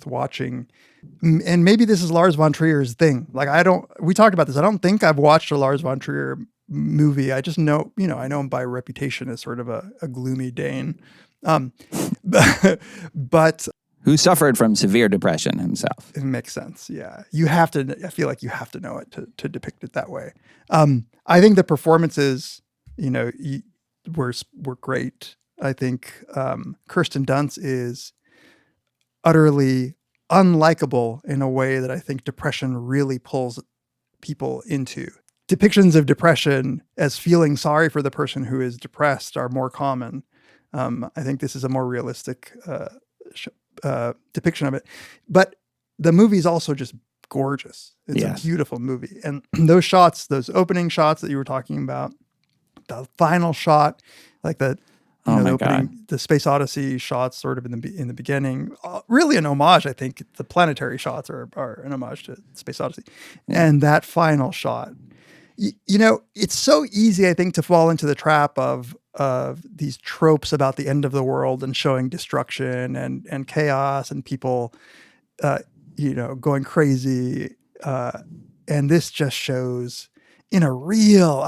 watching. And maybe this is Lars von Trier's thing. We talked about this. I don't think I've watched a Lars von Trier movie. I just know, I know him by reputation as sort of a gloomy Dane. But who suffered from severe depression himself. It makes sense. Yeah. I feel like you have to know it to depict it that way. I think the performances, were great. I think Kirsten Dunst is utterly unlikable in a way that I think depression really pulls people into. Depictions of depression as feeling sorry for the person who is depressed are more common. I think this is a more realistic depiction of it. But the movie is also just gorgeous. It's Yes. a beautiful movie. And those shots, those opening shots that you were talking about, the final shot, like the Oh my the God. the Space Odyssey shots, sort of in the beginning, really an homage. I think the planetary shots are an homage to Space Odyssey, and that final shot. It's so easy, I think, to fall into the trap of these tropes about the end of the world and showing destruction and chaos and people, going crazy. And this just shows in a real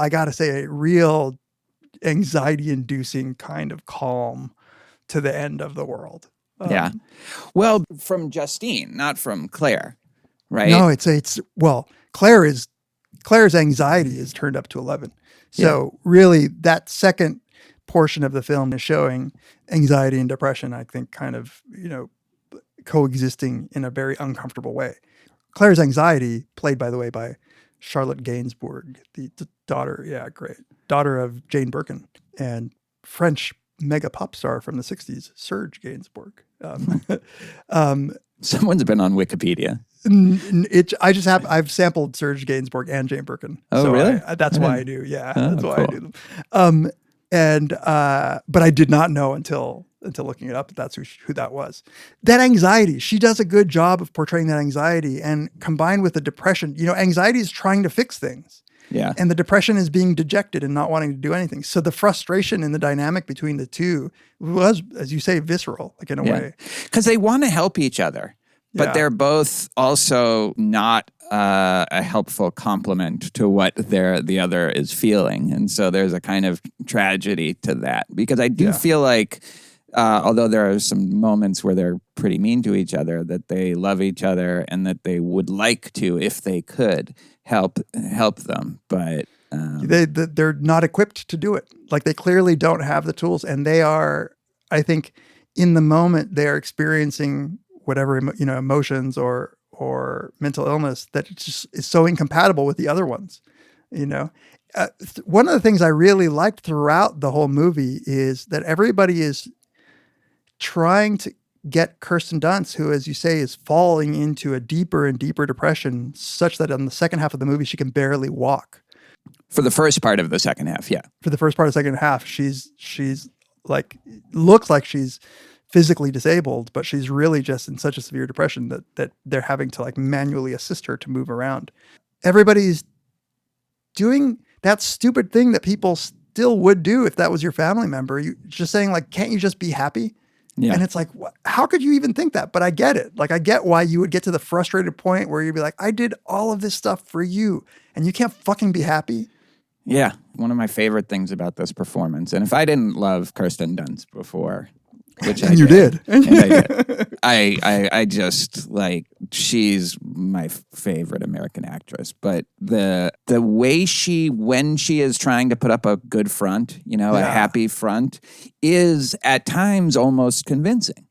anxiety-inducing kind of calm to the end of the world. Yeah. Well, from Justine, not from Claire, right? No, Claire's anxiety is turned up to 11. So really that second portion of the film is showing anxiety and depression, I think, kind of, coexisting in a very uncomfortable way. Claire's anxiety, played, by the way, by Charlotte Gainsbourg, the daughter, daughter of Jane Birkin and French mega pop star from the 60s, Serge Gainsbourg. Someone's been on Wikipedia. I've sampled Serge Gainsbourg and Jane Birkin. Oh, really? That's why I do. Yeah, that's why cool. I do them. But I did not know until looking it up that that's who that was. That anxiety, she does a good job of portraying that anxiety, and combined with the depression, anxiety is trying to fix things. Yeah. And the depression is being dejected and not wanting to do anything. So the frustration in the dynamic between the two was, as you say, visceral, like in a way. Because they want to help each other, but they're both also not a helpful complement to what the other is feeling. And so there's a kind of tragedy to that. Because I do feel like, although there are some moments where they're pretty mean to each other, that they love each other and that they would like to, if they could, help them. But they're not equipped to do it. Like, they clearly don't have the tools, and they are, I think, in the moment they're experiencing whatever emotions or mental illness that it's just is so incompatible with the other ones. One of the things I really liked throughout the whole movie is that everybody is trying to get Kirsten Dunst, who, as you say, is falling into a deeper and deeper depression, such that in the second half of the movie she can barely walk. For the first part of the second half, yeah. For the first part of the second half, she's like, looks like she's physically disabled, but she's really just in such a severe depression that they're having to like manually assist her to move around. Everybody's doing that stupid thing that people still would do if that was your family member. You just saying like, can't you just be happy? Yeah. And it's like, how could you even think that? But I get it. Like, I get why you would get to the frustrated point where you'd be like, I did all of this stuff for you and you can't fucking be happy. Yeah. One of my favorite things about this performance. And if I didn't love Kirsten Dunst before, which and you did. And I did. I just like, she's my favorite American actress. But the way when she is trying to put up a good front, a happy front, is at times almost convincing,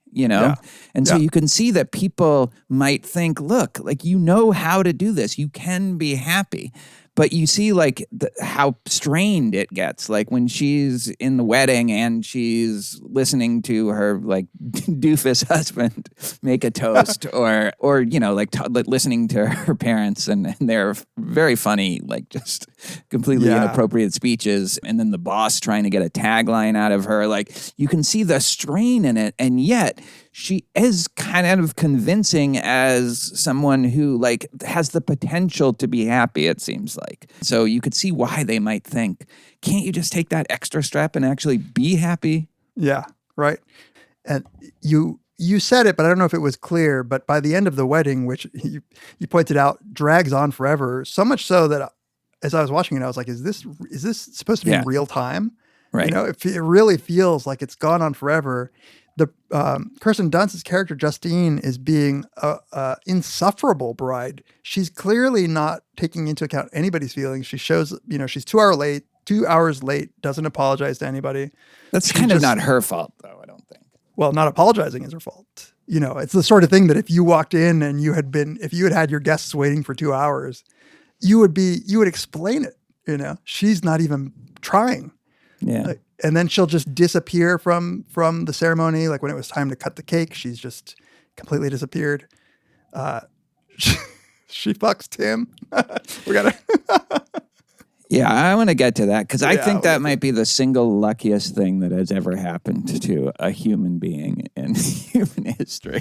And so you can see that people might think, look, like, how to do this. You can be happy. But you see, like, how strained it gets. Like, when she's in the wedding and she's listening to her, like, doofus husband make a toast, or listening to her parents, and they're very funny, like, just completely inappropriate speeches. And then the boss trying to get a tagline out of her. Like, you can see the strain in it, and yet she is kind of convincing as someone who, like, has the potential to be happy, it seems like. So you could see why they might think, can't you just take that extra step and actually be happy? Yeah, right. And you said it, but I don't know if it was clear, but by the end of the wedding, which you pointed out drags on forever, so much so that as I was watching it, I was like, is this supposed to be in real time? Right. It really feels like it's gone on forever. The Kirsten Dunst's character Justine is being a insufferable bride. She's clearly not taking into account anybody's feelings. She shows, she's 2 hours late, doesn't apologize to anybody. That's kind of not her fault, though, I don't think. Well, not apologizing is her fault. It's the sort of thing that if you walked in and if you had your guests waiting for 2 hours, you would explain it. She's not even trying. Yeah. and then she'll just disappear from the ceremony. Like when it was time to cut the cake, she's just completely disappeared. She fucks Tim. We gotta. Yeah, I want to get to that because I Yeah, think that might be the single luckiest thing that has ever happened to a human being in human history.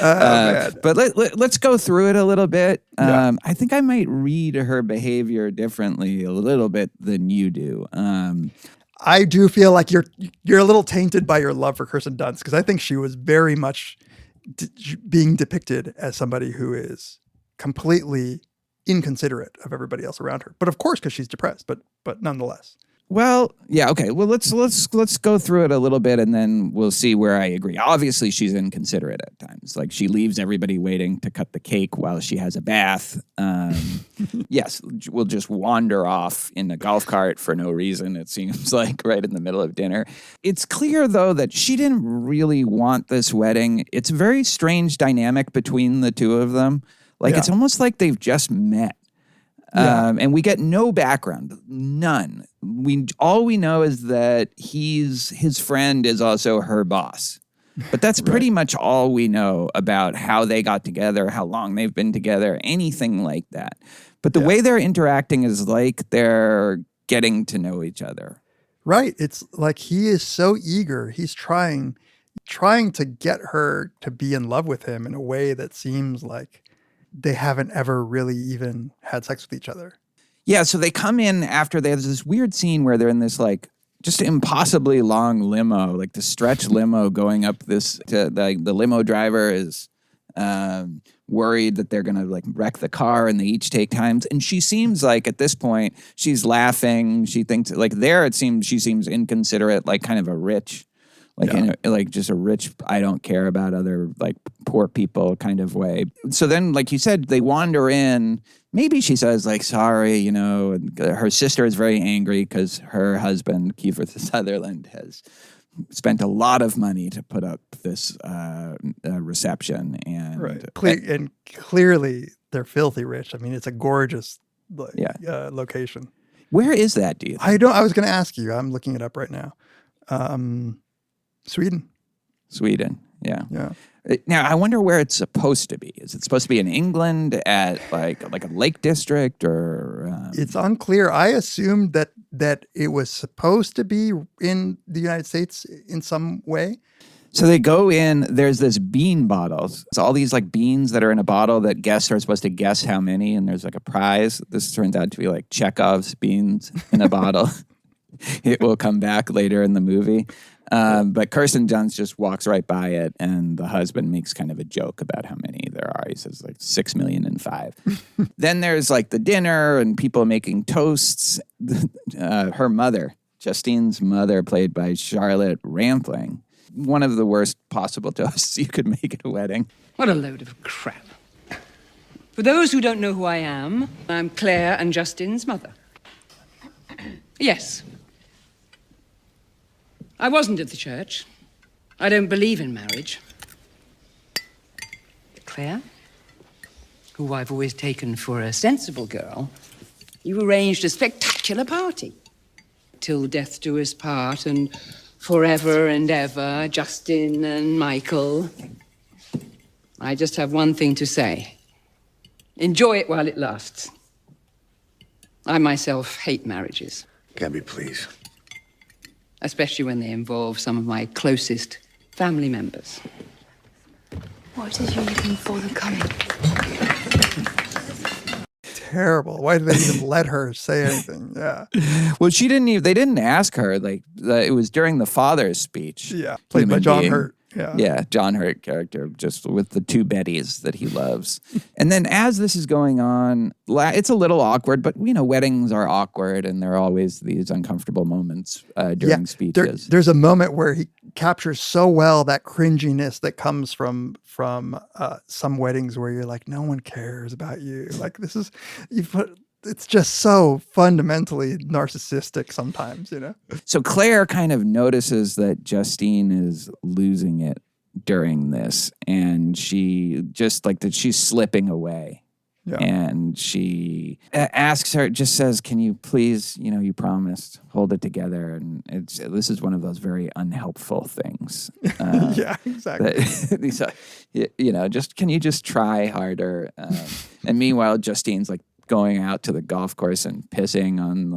But let's go through it a little bit. Yeah. I think I might read her behavior differently a little bit than you do. I do feel like you're a little tainted by your love for Kirsten Dunst because I think she was very much being depicted as somebody who is completely inconsiderate of everybody else around her. But of course, because she's depressed, but nonetheless. Well, yeah, okay. Well, let's go through it a little bit, and then we'll see where I agree. Obviously, she's inconsiderate at times. Like she leaves everybody waiting to cut the cake while she has a bath. Yes, we'll just wander off in a golf cart for no reason. It seems like right in the middle of dinner. It's clear though that she didn't really want this wedding. It's a very strange dynamic between the two of them. Like it's almost like they've just met. And we get no background, none. All we know is that his friend is also her boss. But that's pretty much all we know about how they got together, how long they've been together, anything like that. But the way they're interacting is like they're getting to know each other. Right. It's like he is so eager. He's trying to get her to be in love with him in a way that seems like they haven't ever really even had sex with each other. Yeah, so they come in after there's this weird scene where they're in this like just impossibly long limo, like the stretch limo going up this to the limo driver is worried that they're gonna like wreck the car, and they each take times. And she seems like at this point she's laughing. She thinks like she seems inconsiderate, like kind of a rich. Like just a rich, I don't care about other like poor people kind of way. So then, like you said, they wander in. Maybe she says like, sorry, and her sister is very angry because her husband, Kiefer Sutherland, has spent a lot of money to put up this reception. And and clearly they're filthy rich. I mean, it's a gorgeous location. Where is that, do you think? I was going to ask you. I'm looking it up right now. Sweden, yeah. Yeah. Now, I wonder where it's supposed to be. Is it supposed to be in England at like a lake district or? It's unclear. I assumed that it was supposed to be in the United States in some way. So they go in, there's this bean bottles. It's all these like beans that are in a bottle that guests are supposed to guess how many, and there's like a prize. This turns out to be like Chekhov's beans in a bottle. It will come back later in the movie. But Kirsten Dunst just walks right by it, and the husband makes kind of a joke about how many there are. He says like 6,000,005. Then there's like the dinner and people making toasts. Her mother, Justine's mother, played by Charlotte Rampling, one of the worst possible toasts you could make at a wedding. What a load of crap. For those who don't know who I am, I'm Claire and Justine's mother. Yes. I wasn't at the church. I don't believe in marriage. Claire, who I've always taken for a sensible girl, you arranged a spectacular party. Till death do us part, and forever and ever, Justin and Michael. I just have one thing to say. Enjoy it while it lasts. I myself hate marriages. Gabby, please. Especially when they involve some of my closest family members. What is your reason for the coming? Terrible. Why did they even let her say anything? Yeah. Well, they didn't ask her. Like, it was during the father's speech. Yeah. Played by John Hurt. Yeah, John Hurt character, just with the two Bettys that he loves. And then as this is going on, it's a little awkward, but weddings are awkward, and there are always these uncomfortable moments during speeches. There's a moment where he captures so well that cringiness that comes from some weddings where you're like, no one cares about you. Like it's just so fundamentally narcissistic sometimes, So Claire kind of notices that Justine is losing it during this, and she just like that she's slipping away. Yeah. And she asks her, just says, can you please, you promised, hold it together. And this is one of those very unhelpful things. Yeah, exactly. So, can you just try harder? And meanwhile, Justine's like going out to the golf course and pissing on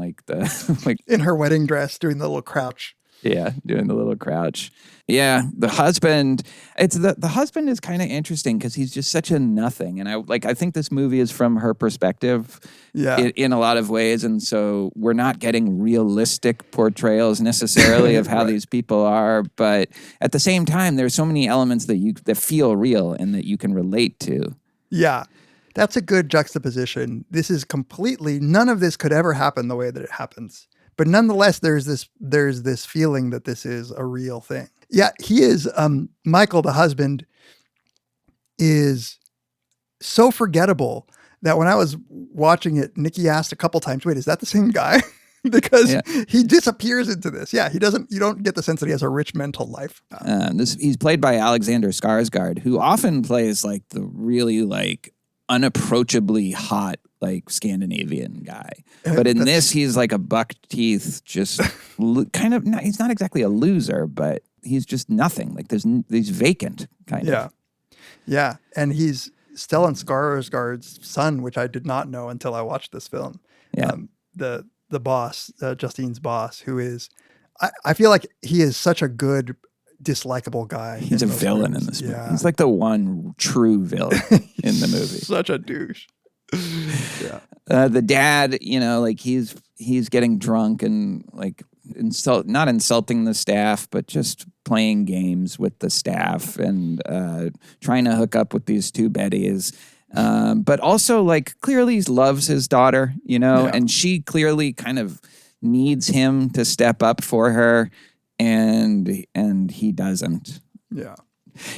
in her wedding dress, doing the little crouch. Yeah, doing the little crouch. Yeah, the husband. The husband is kind of interesting because he's just such a nothing, and I think this movie is from her perspective, in a lot of ways, and so we're not getting realistic portrayals necessarily of how Right. these people are, but at the same time, there's so many elements that feel real and that you can relate to. Yeah, that's a good juxtaposition. This is none of this could ever happen the way that it happens. But nonetheless, there's this feeling that this is a real thing. Yeah, he is, Michael, the husband, is so forgettable that when I was watching it, Nikki asked a couple times, wait, is that the same guy? Because he disappears into this. Yeah, you don't get the sense that he has a rich mental life. He's played by Alexander Skarsgård, who often plays like the really unapproachably hot Scandinavian guy. But in this, he's like a buck teeth, just kind of, he's not exactly a loser, but he's just nothing. He's vacant, kind of. Yeah. And he's Stellan Skarsgård's son, which I did not know until I watched this film. Yeah. The boss, Justine's boss, who is, I feel like he is such a good, dislikable guy. He's a villain in this movie. He's like the one true villain in the movie. Such a douche. Yeah. The dad, he's getting drunk and not insulting the staff, but just playing games with the staff and trying to hook up with these two Bettys. But also clearly loves his daughter, and she clearly kind of needs him to step up for her, and he doesn't. Yeah.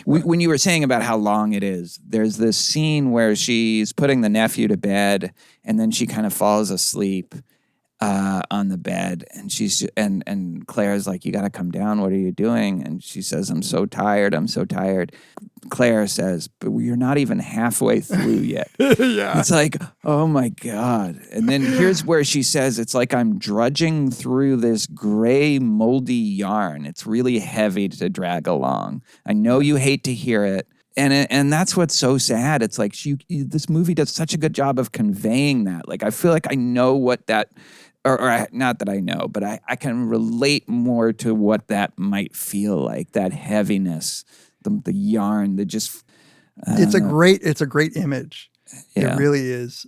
When you were saying about how long it is, there's this scene where she's putting the nephew to bed, and then she kind of falls asleep on the bed, and and Claire's like, "You got to come down. What are you doing?" And she says, "I'm so tired. I'm so tired." Claire says, "But you're not even halfway through yet." Yeah. It's like, oh my God. And then here's where she says, it's like I'm drudging through this gray, moldy yarn. It's really heavy to drag along. I know you hate to hear it. And that's what's so sad. It's like this movie does such a good job of conveying that. I feel like I know what that, or not that I know, but I can relate more to what that might feel like, that heaviness, the yarn, that just... It's a great image. Yeah. It really is.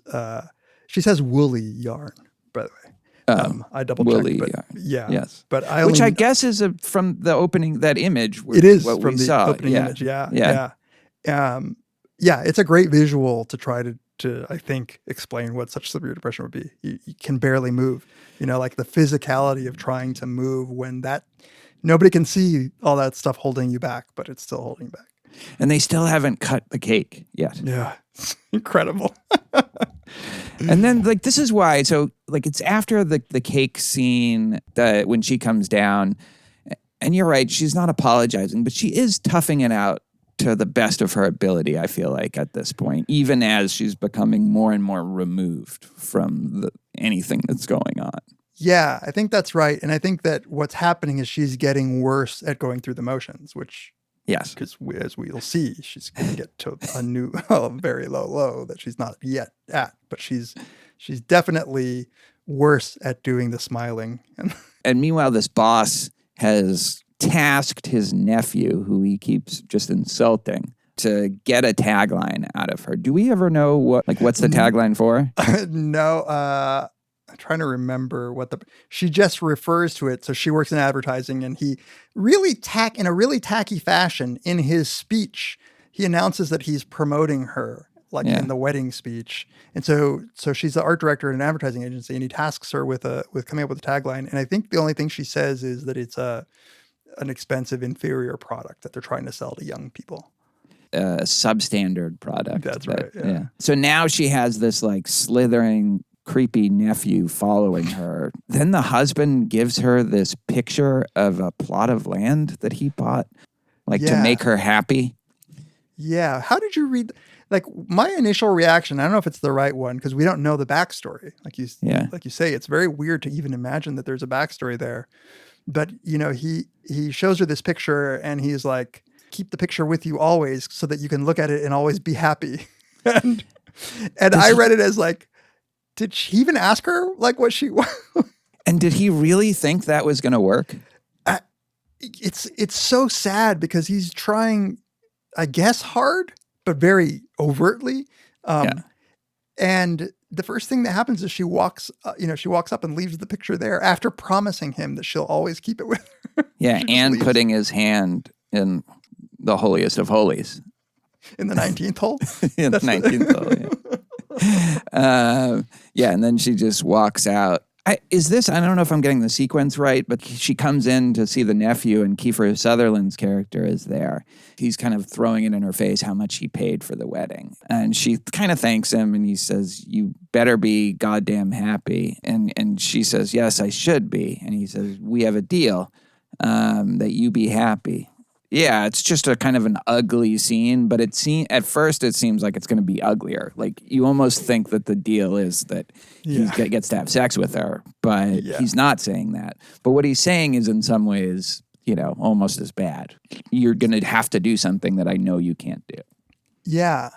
She says woolly yarn, by the way. I double checked. Woolly yarn. Yeah. Yes. But which I guess is from the opening, that image. It is what from we the saw. opening image. Yeah. It's a great visual to try to I think explain what such severe depression would be. You can barely move. The physicality of trying to move when nobody can see all that stuff holding you back, but it's still holding back. And they still haven't cut the cake yet. Yeah. Incredible. And then this is why, so it's after the cake scene that when she comes down, and you're right, she's not apologizing, but she is toughing it out to the best of her ability, I feel like, at this point, even as she's becoming more and more removed from anything that's going on. Yeah, I think that's right. And I think that what's happening is she's getting worse at going through the motions, which... Yes. Because as we'll see, she's going to get to a new, very low that she's not yet at. But she's definitely worse at doing the smiling. And meanwhile, this boss has tasked his nephew, who he keeps just insulting, to get a tagline out of her. Do we ever know what's the tagline for? No. I'm trying to remember she just refers to it. So she works in advertising, and he really in a really tacky fashion in his speech, he announces that he's promoting her, in the wedding speech. And so she's the art director at an advertising agency, and he tasks her with coming up with a tagline. And I think the only thing she says is that it's an expensive, inferior product that they're trying to sell to young people. A substandard product. That's right. Yeah. So now she has this slithering, creepy nephew following her. Then the husband gives her this picture of a plot of land that he bought, to make her happy. Yeah. How did you read? Like my initial reaction, I don't know if it's the right one because we don't know the backstory. Like you say, it's very weird to even imagine that there's a backstory there. But he shows her this picture and he's like, keep the picture with you always so that you can look at it and always be happy. and I read it as like, did she even ask her like what she And did he really think that was going to work? It's so sad because he's trying, I guess, hard, but very overtly. And the first thing that happens is she walks up and leaves the picture there after promising him that she'll always keep it with her. Yeah, and putting his hand in the holiest of holies. In the 19th hole? In the 19th hole, yeah. Yeah, and then she just walks out. I don't know if I'm getting the sequence right, but she comes in to see the nephew and Kiefer Sutherland's character is there. He's kind of throwing it in her face how much he paid for the wedding. And she kind of thanks him and he says, you better be goddamn happy. And she says, yes, I should be. And he says, we have a deal that you be happy. Yeah, it's just a kind of an ugly scene, but at first it seems like it's going to be uglier. Like you almost think that the deal is that he gets to have sex with her, but he's not saying that. But what he's saying is in some ways, almost as bad. You're going to have to do something that I know you can't do. Yeah.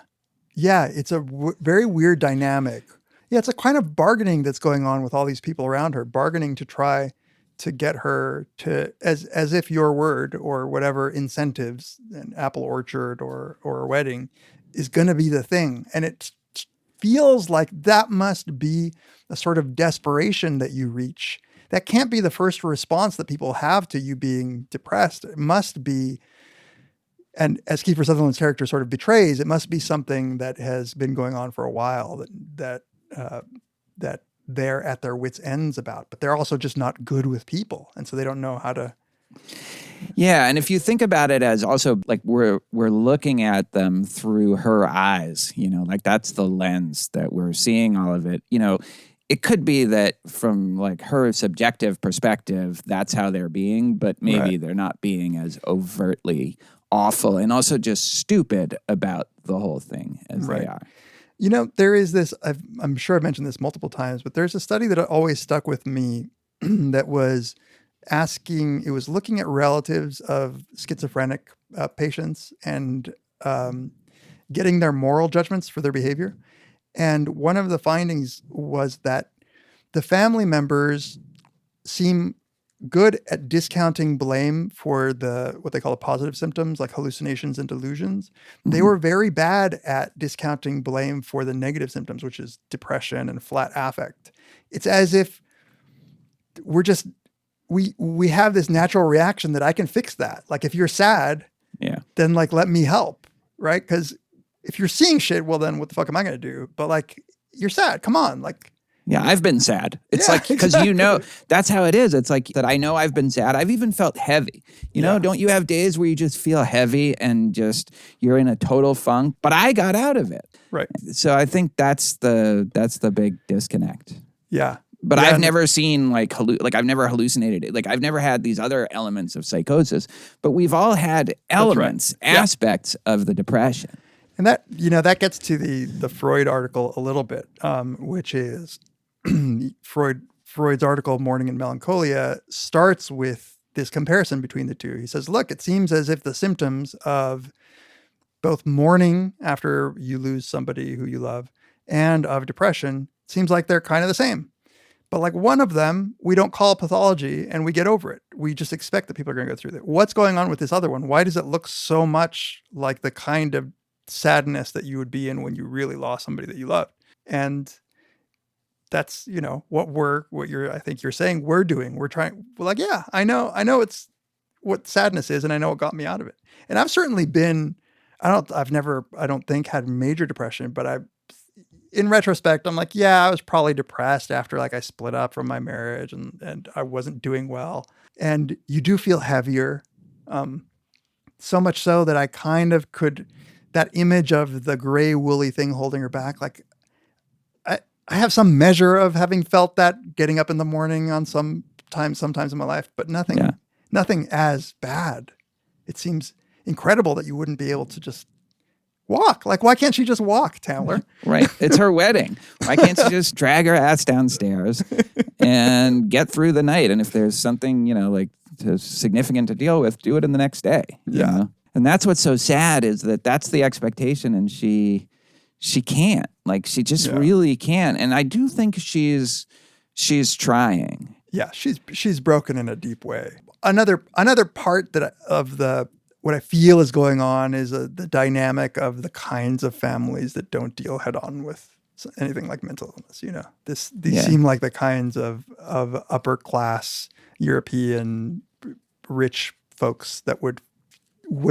Yeah, it's a very weird dynamic. Yeah, it's a kind of bargaining that's going on with all these people around her, bargaining to try to get her to, as if your word or whatever incentives, an apple orchard or a wedding, is going to be the thing. And it feels like that must be a sort of desperation that you reach. That can't be the first response that people have to you being depressed. It must be, and as Kiefer Sutherland's character sort of betrays, it must be something that has been going on for a while that they're at their wits' ends about, but they're also just not good with people. And so they don't know how to. Yeah. And if you think about it as also like we're looking at them through her eyes, like that's the lens that we're seeing all of it. It could be that from like her subjective perspective, that's how they're being, but maybe they're not being as overtly awful and also just stupid about the whole thing as they are. There is this, I'm sure I've mentioned this multiple times, but there's a study that always stuck with me that was looking at relatives of schizophrenic patients and getting their moral judgments for their behavior. And one of the findings was that the family members seem good at discounting blame for what they call positive symptoms like hallucinations and delusions. Mm-hmm. They were very bad at discounting blame for the negative symptoms, which is depression and flat affect. It's as if we have this natural reaction that I can fix that. Like if you're sad, then like let me help, right? Because if you're seeing shit, well then what the fuck am I going to do? But like you're sad, come on, like. Yeah, I've been sad. It's like, because that's how it is. It's like that I know I've been sad. I've even felt heavy. Don't you have days where you just feel heavy and just you're in a total funk? But I got out of it. Right. So I think that's the big disconnect. Yeah. But I've never seen I've never hallucinated. Like I've never had these other elements of psychosis, but we've all had elements, aspects of the depression. And that, that gets to the Freud article a little bit, which is Freud's article, Mourning and Melancholia, starts with this comparison between the two. He says, look, it seems as if the symptoms of both mourning after you lose somebody who you love and of depression seems like they're kind of the same. But like one of them, we don't call pathology and we get over it. We just expect that people are going to go through that. What's going on with this other one? Why does it look so much like the kind of sadness that you would be in when you really lost somebody that you loved? And that's, I think you're saying we're doing. We're trying, I know it's what sadness is and I know what got me out of it. And I've certainly been, I don't think had major depression, but in retrospect, I'm like, I was probably depressed after I split up from my marriage and I wasn't doing well. And you do feel heavier. So much so that I kind of that image of the gray woolly thing holding her back, I have some measure of having felt that getting up in the morning sometimes in my life, but nothing as bad. It seems incredible that you wouldn't be able to just Walk. Like, why can't she just walk, Tamler? Right. It's her wedding. Why can't she just drag her ass downstairs and get through the night? And if there's something, like significant to deal with, do it in the next day. You know? And that's what's so sad is that that's the expectation, and she can't. Like, she just really can't. And I do think she's trying. Yeah, she's broken in a deep way. Another part what I feel is going on is the dynamic of the kinds of families that don't deal head on with anything like mental illness. These seem like the kinds of upper class European rich folks that would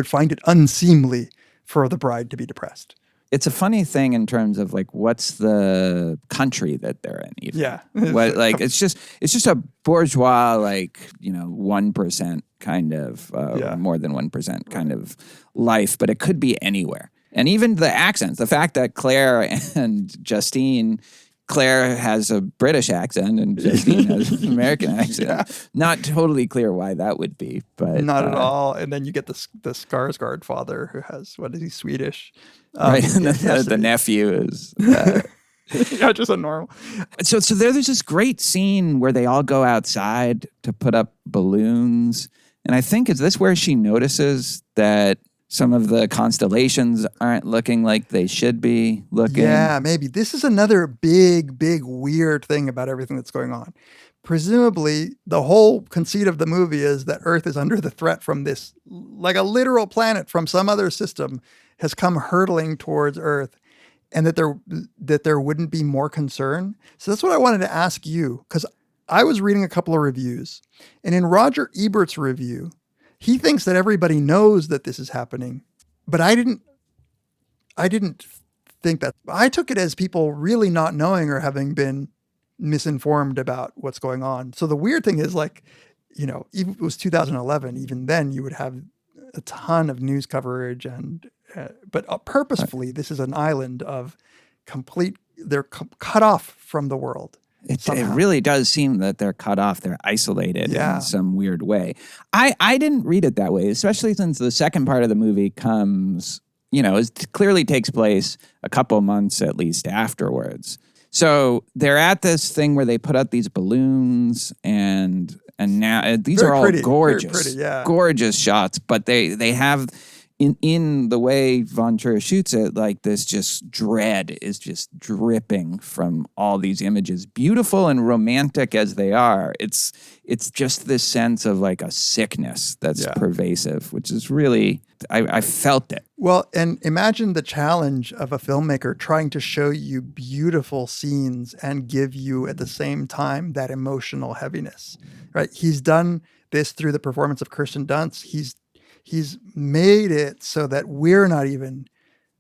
find it unseemly for the bride to be depressed. It's a funny thing in terms of like what's the country that they're in. Even. Yeah, it's just a bourgeois 1% kind of more than 1% kind of life, but it could be anywhere. And even the accents, the fact that Claire and Justine. Claire has a British accent and Justine has an American accent. Not totally clear why that would be, but not at all. And then you get the Skarsgård father who has, what is he, Swedish? Right. And the nephew is just a normal. So there's this great scene where they all go outside to put up balloons, and I think is this where she notices that some of the constellations aren't looking like they should be looking. Yeah, maybe. This is another big, big, weird thing about everything that's going on. Presumably, the whole conceit of the movie is that Earth is under the threat from this, like a literal planet from some other system has come hurtling towards Earth, and that there wouldn't be more concern. So that's what I wanted to ask you, because I was reading a couple of reviews, and in Roger Ebert's review, he thinks that everybody knows that this is happening, but I didn't think that. I took it as people really not knowing or having been misinformed about what's going on. So the weird thing is, even if it was 2011, even then you would have a ton of news coverage, but purposefully, this is an island of they're cut off from the world. It really does seem that they're cut off. They're isolated in some weird way. I didn't read it that way, especially since the second part of the movie comes, it clearly takes place a couple months at least afterwards. So they're at this thing where they put out these balloons and now these very are all pretty, gorgeous, gorgeous shots, but they have in the way Von Trier shoots it, like this just dread is just dripping from all these images, beautiful and romantic as they are. It's just this sense of like a sickness that's pervasive, which is really, I felt it. Well, and imagine the challenge of a filmmaker trying to show you beautiful scenes and give you at the same time that emotional heaviness, right? He's done this through the performance of Kirsten Dunst. He's made it so that we're not even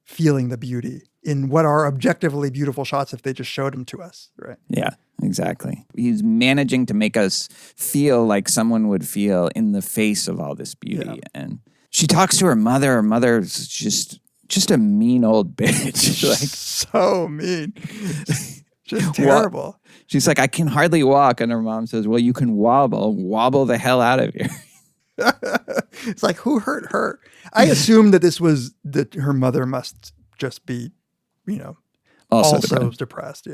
feeling the beauty in what are objectively beautiful shots if they just showed them to us, right? Yeah, exactly. He's managing to make us feel like someone would feel in the face of all this beauty. Yeah. And she talks to her mother. Her mother's just a mean old bitch. Like so mean. Just terrible. She's like, I can hardly walk. And her mom says, well, you can wobble the hell out of here. It's like, who hurt her? I assumed that her mother must just be, also depressed.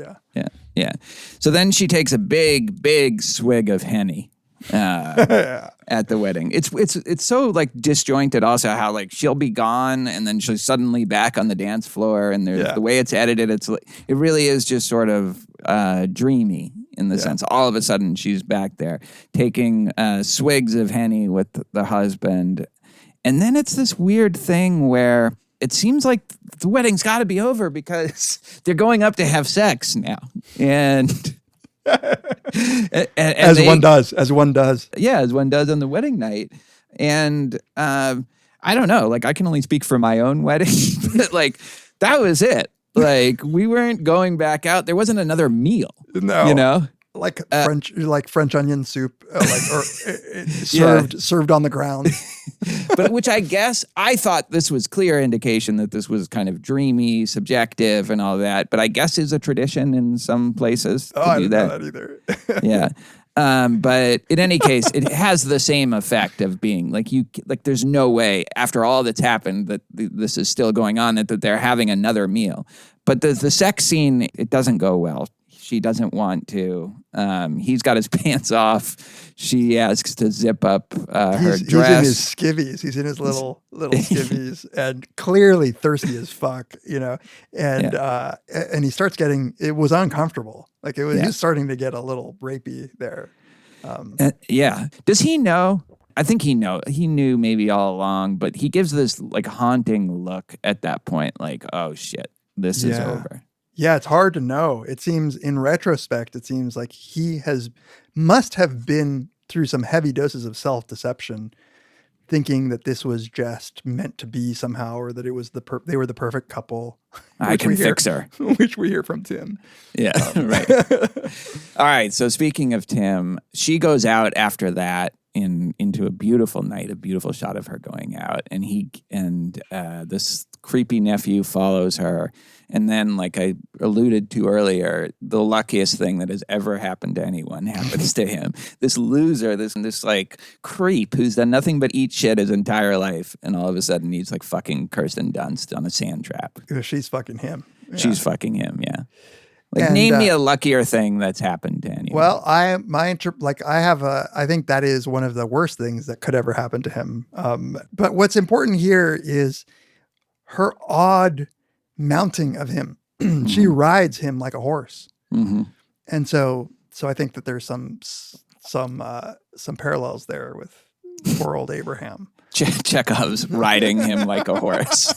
Yeah. So then she takes a big swig of Henny at the wedding. It's so like disjointed. Also, how like she'll be gone and then she's suddenly back on the dance floor, and there's the way it's edited. It really is just sort of dreamy. In the sense, all of a sudden she's back there taking swigs of Henny with the husband. And then it's this weird thing where it seems like the wedding's got to be over because they're going up to have sex now. And as one does. Yeah, as one does on the wedding night. And I don't know, like I can only speak for my own wedding, but like that was it. Like we weren't going back out. There wasn't another meal. No, like French onion soup, served on the ground. But which I guess I thought this was clear indication that this was kind of dreamy, subjective, and all that. But I guess is a tradition in some places to do I didn't that. know that either. Yeah. But in any case, it has the same effect of being like there's no way after all that's happened that this is still going on, that they're having another meal. But the sex scene, it doesn't go well. She doesn't want to. He's got his pants off. She asks to zip up her dress. He's in his skivvies. He's in his little skivvies and clearly thirsty as fuck, and he starts getting, it was uncomfortable. Like he was starting to get a little rapey there. Does he know? I think he knew maybe all along, but he gives this like haunting look at that point. Like, oh shit, this is over. Yeah, it's hard to know. It seems, in retrospect, it seems like he must have been through some heavy doses of self-deception, thinking that this was just meant to be somehow, or that it was they were the perfect couple. I can fix her. Which we hear from Tim. Yeah, right. All right, so speaking of Tim, she goes out after that into a beautiful night, a beautiful shot of her going out, and this creepy nephew follows her. And then, like I alluded to earlier, the luckiest thing that has ever happened to anyone happens to him. This loser, this like creep who's done nothing but eat shit his entire life, and all of a sudden he's like fucking Kirsten Dunst on a sand trap. She's fucking him. Yeah. She's fucking him, yeah. Like, name me a luckier thing that's happened to anyone. Well, I think that is one of the worst things that could ever happen to him. But what's important here is her odd mounting of him. She rides him like a horse. Mm-hmm. And so I think that there's some parallels there with poor old Abraham. Chekhov's riding him like a horse.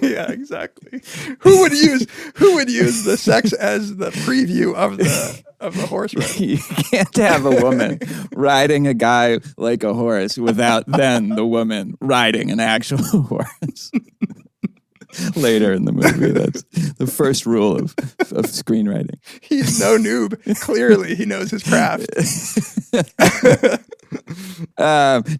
Yeah, exactly. Who would use the sex as the preview of the horse riding? You can't have a woman riding a guy like a horse without then the woman riding an actual horse. Later in the movie, that's the first rule of screenwriting. He's no noob. Clearly, he knows his craft.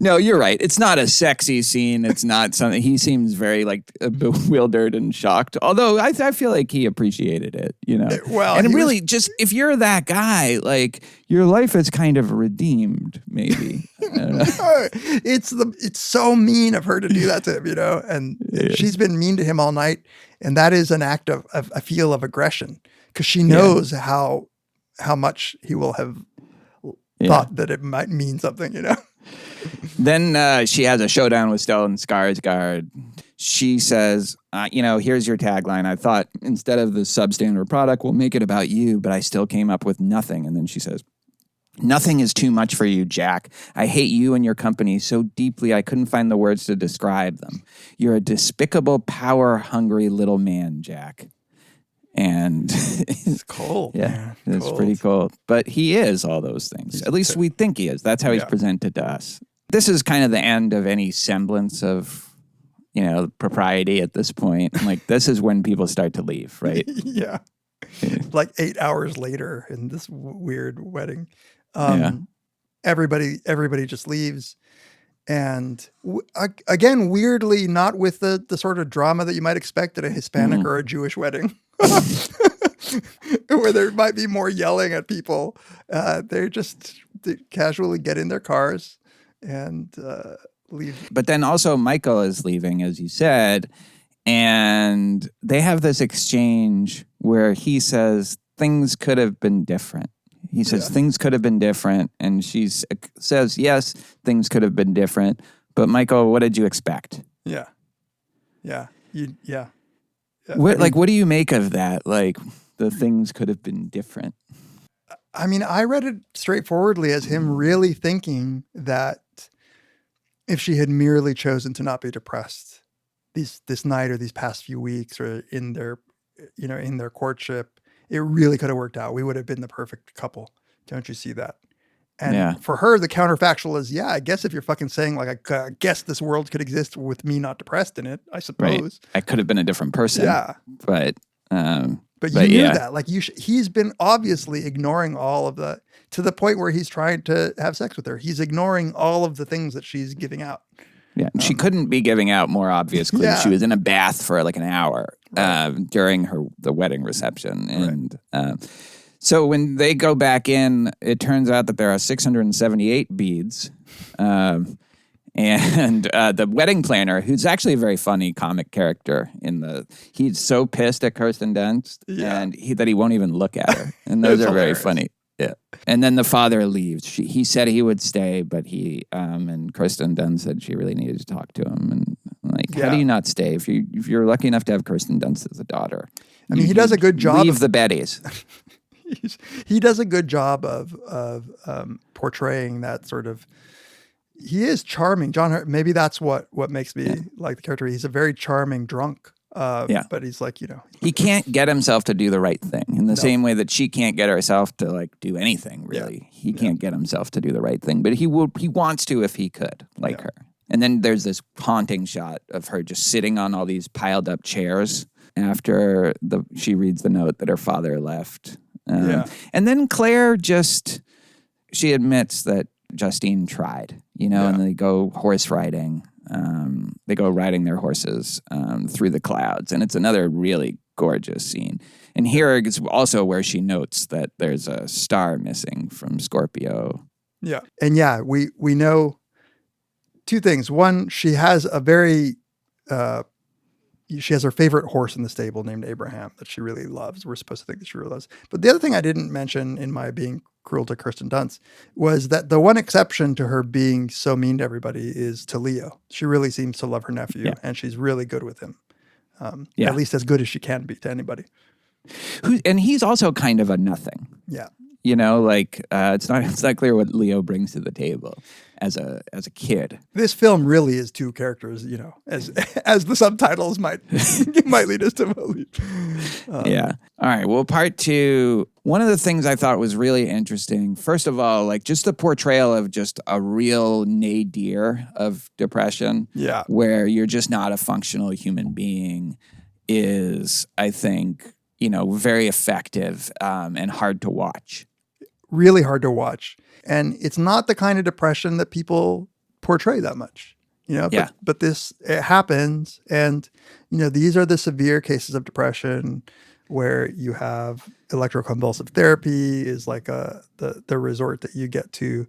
No, you're right. It's not a sexy scene. It's not something. He seems very like bewildered and shocked. Although I feel like he appreciated it, Well, and really, just if you're that guy, like your life is kind of redeemed. Maybe I don't know. It's so mean of her to do that to him, And she's been mean to him all night, and that is an act of I feel of aggression, because she knows how much he will have thought that it might mean something, Then she has a showdown with Stellan Skarsgård. She says, here's your tagline. I thought instead of the substandard product, we'll make it about you, but I still came up with nothing. And then she says, nothing is too much for you, Jack. I hate you and your company so deeply I couldn't find the words to describe them. You're a despicable, power-hungry little man, Jack. And it's cold. Yeah, it's pretty cold. But he is all those things. At least we think he is. That's how he's presented to us. This is kind of the end of any semblance of, propriety at this point. Like, this is when people start to leave, right? Yeah. Like 8 hours later in this weird wedding. Everybody just leaves. And again, weirdly, not with the sort of drama that you might expect at a Hispanic or a Jewish wedding. Where there might be more yelling at people. They casually get in their cars and leave. But then also Michael is leaving, as you said, and they have this exchange where he says things could have been different. He says things could have been different, and she says, yes, things could have been different. But Michael, what did you expect? Yeah. What do you make of that? Like, the things could have been different. I mean, I read it straightforwardly as him really thinking that if she had merely chosen to not be depressed this night or these past few weeks or in their courtship, it really could have worked out. We would have been the perfect couple. Don't you see that? And for her, the counterfactual is, I guess if you're fucking saying like, I guess this world could exist with me not depressed in it, I suppose. Right. I could have been a different person. Yeah. But you knew that. Like he's been obviously ignoring all of to the point where he's trying to have sex with her. He's ignoring all of the things that she's giving out. Yeah. She couldn't be giving out more obvious clues. She was in a bath for like an hour during the wedding reception. And So when they go back in, it turns out that there are 678 beads. And the wedding planner, who's actually a very funny comic character he's so pissed at Kirsten Dunst and that he won't even look at her. And those are very funny. Yeah. And then the father leaves. He said he would stay, but and Kirsten Dunst said she really needed to talk to him. And how do you not stay if you're lucky enough to have Kirsten Dunst as a daughter? I mean, he does a good job. Leave the Bettys. He does a good job of portraying that sort of. He is charming, John Hurt. Maybe that's what makes me like the character. He's a very charming drunk. But he's like, he can't get himself to do the right thing in the same way that she can't get herself to like do anything really. He can't get himself to do the right thing, but he wants to if he could, like her. And then there's this haunting shot of her just sitting on all these piled up chairs after she reads the note that her father left. And then Claire she admits that Justine tried, and they go horse riding. They go riding their horses through the clouds, and it's another really gorgeous scene. And here is also where she notes that there's a star missing from Scorpio. Yeah, and we know two things. One, she has she has her favorite horse in the stable named Abraham that she really loves. We're supposed to think that she really loves. But the other thing I didn't mention in my being cruel to Kirsten Dunst was that the one exception to her being so mean to everybody is to Leo. She really seems to love her nephew, and she's really good with him. At least as good as she can be to anybody. And he's also kind of a nothing. Yeah. It's not clear what Leo brings to the table as a kid. This film really is two characters, as the subtitles might lead us to believe. Yeah. All right. Well, part two. One of the things I thought was really interesting, first of all, just the portrayal of just a real nadir of depression, where you're just not a functional human being, is, I think, very effective and hard to watch. Really hard to watch. And it's not the kind of depression that people portray that much, but it happens. And, these are the severe cases of depression where you have electroconvulsive therapy is like the resort that you get to,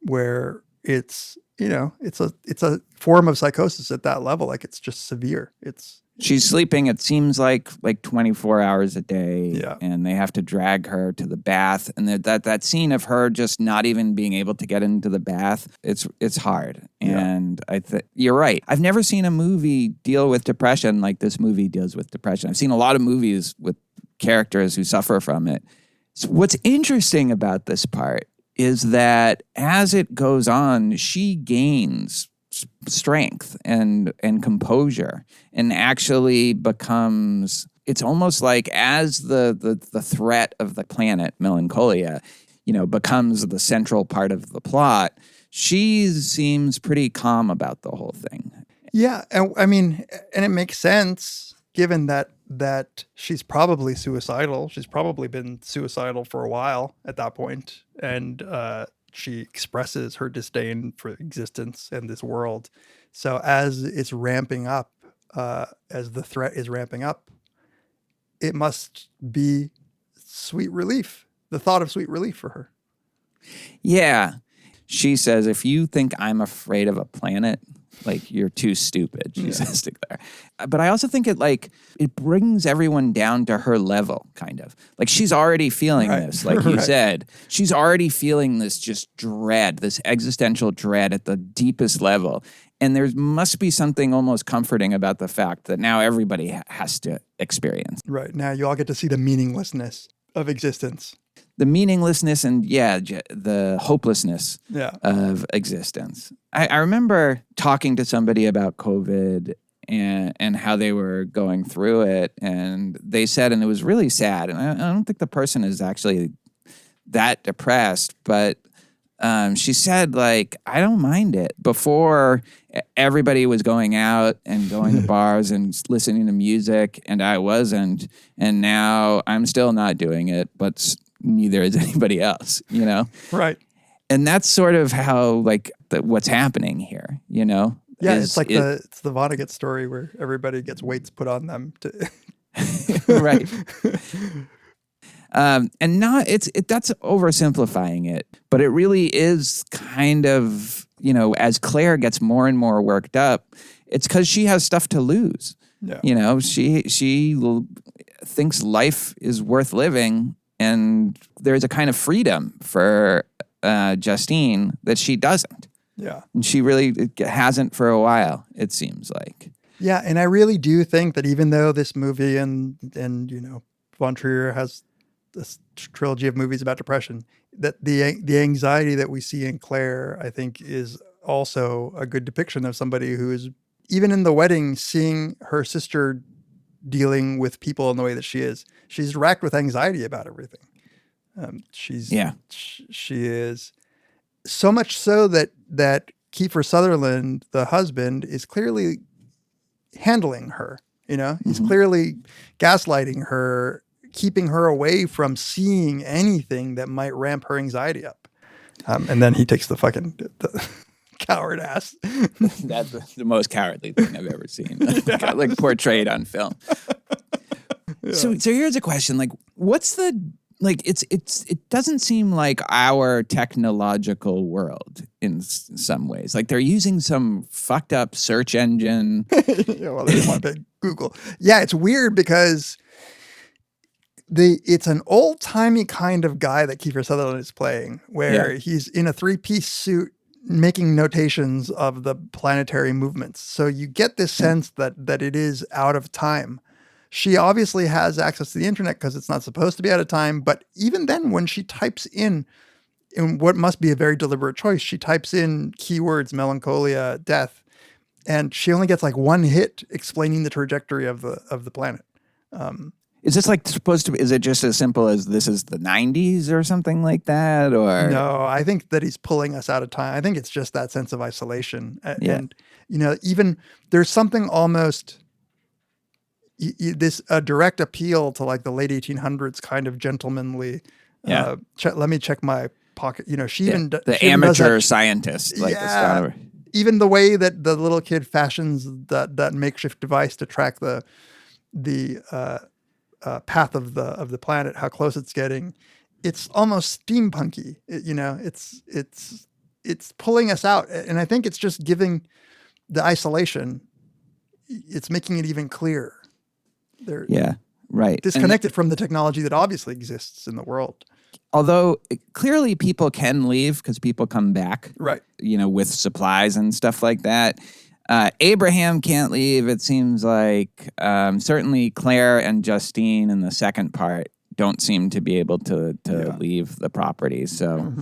where it's a form of psychosis at that level. Like it's just severe. She's sleeping, it seems like 24 hours a day, and they have to drag her to the bath. And that scene of her just not even being able to get into the bath, it's hard. And you're right. I've never seen a movie deal with depression like this movie deals with depression. I've seen a lot of movies with characters who suffer from it. So what's interesting about this part is that as it goes on, she gains strength and composure, and actually becomes, it's almost like as the threat of the planet Melancholia, becomes the central part of the plot, she seems pretty calm about the whole thing. Yeah, and it makes sense given that she's probably suicidal. She's probably been suicidal for a while at that point, and she expresses her disdain for existence and this world. So as it's ramping up, as the threat is ramping up, it must be sweet relief, the thought of sweet relief for her. Yeah. She says, if you think I'm afraid of a planet, you're too stupid, she says to Claire. But I also think it brings everyone down to her level, kind of. She's already feeling this, like you said. She's already feeling this just dread, this existential dread at the deepest level. And there must be something almost comforting about the fact that now everybody has to experience. Right. Now you all get to see the meaninglessness of existence. The meaninglessness and, the hopelessness of existence. I remember talking to somebody about COVID and how they were going through it. And they said, and it was really sad, and I don't think the person is actually that depressed, but she said, I don't mind it. Before, everybody was going out and going to bars and listening to music, and I wasn't. And now I'm still not doing it, but neither is anybody else, Right. And that's sort of how, what's happening here, Yeah, it's the Vonnegut story where everybody gets weights put on them to... Right. And not that's oversimplifying it, but it really is kind of, as Claire gets more and more worked up, it's because she has stuff to lose. Yeah. She thinks life is worth living, and there's a kind of freedom for Justine that she doesn't. Yeah. And she really hasn't for a while, it seems like. Yeah, and I really do think that even though this movie and von Trier has this trilogy of movies about depression, that the anxiety that we see in Claire, I think, is also a good depiction of somebody who is, even in the wedding, seeing her sister dealing with people in the way that she is. She's racked with anxiety about everything. She is so much so that Kiefer Sutherland, the husband, is clearly handling her. He's clearly gaslighting her, keeping her away from seeing anything that might ramp her anxiety up. And then he takes the coward ass. That's the most cowardly thing I've ever seen, like portrayed on film. Yeah. So here's a question: like, what's the it doesn't seem like our technological world in some ways. Like they're using some fucked up search engine. Well, they want to Google. Yeah, it's weird because it's an old timey kind of guy that Kiefer Sutherland is playing, where he's in a 3-piece suit making notations of the planetary movements. So you get this sense that it is out of time. She obviously has access to the internet because it's not supposed to be out of time. But even then, when she types in what must be a very deliberate choice, she types in keywords, melancholia, death, and she only gets like one hit explaining the trajectory of the planet. Is this like supposed to be, is it just as simple as this is the 90s or something like that? Or no, I think that he's pulling us out of time. I think it's just that sense of isolation. And, even there's something almost a direct appeal to like the late 1800s kind of gentlemanly, let me check my pocket. She even the she amateur scientist, like the astronomer. Even the way that the little kid fashions that makeshift device to track the path of the planet, how close it's getting, it's almost steampunky. It's pulling us out, and I think it's just giving the isolation. It's making it even clearer. They're disconnected from the technology that obviously exists in the world. Although clearly people can leave because people come back, right? With supplies and stuff like that. Abraham can't leave. It seems like certainly Claire and Justine in the second part don't seem to be able to leave the property. So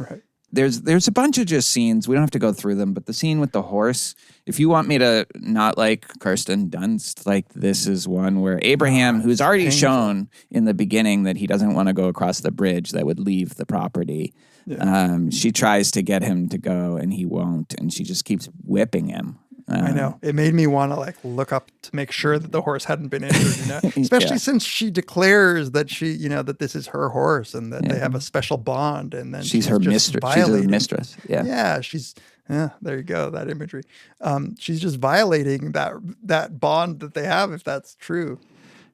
there's a bunch of just scenes. We don't have to go through them, but the scene with the horse, if you want me to not like Kirsten Dunst, like this is one where Abraham, who's already shown in the beginning that he doesn't want to go across the bridge that would leave the property. Yeah. She tries to get him to go and he won't. And she just keeps whipping him. I know. It made me want to look up to make sure that the horse hadn't been injured, especially since she declares that that this is her horse and that they have a special bond, and then she's her mistress. She's her mistress. Yeah. Yeah. There you go. That imagery. She's just violating that bond that they have, if that's true.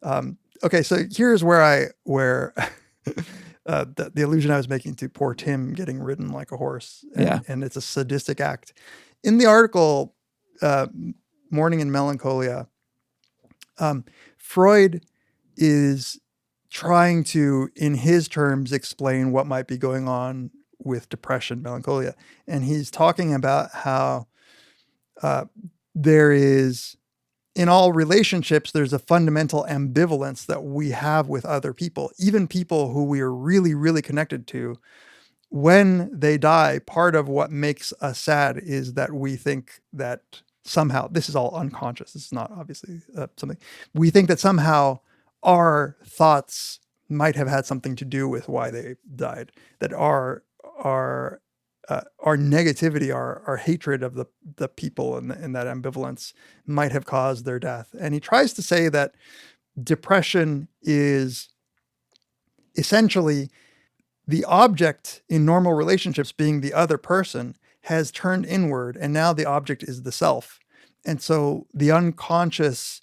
Okay. So here's where the allusion I was making to poor Tim getting ridden like a horse. And it's a sadistic act. In the article, Mourning and Melancholia, Freud is trying to, in his terms, explain what might be going on with depression, melancholia. And he's talking about how there is, in all relationships, there's a fundamental ambivalence that we have with other people, even people who we are really, really connected to. When they die, part of what makes us sad is that we think that somehow, this is all unconscious, this is not obviously something, we think that somehow our thoughts might have had something to do with why they died, that our negativity, our hatred of the people and that ambivalence might have caused their death. And he tries to say that depression is essentially the object in normal relationships, being the other person, has turned inward, and now the object is the self. And so the unconscious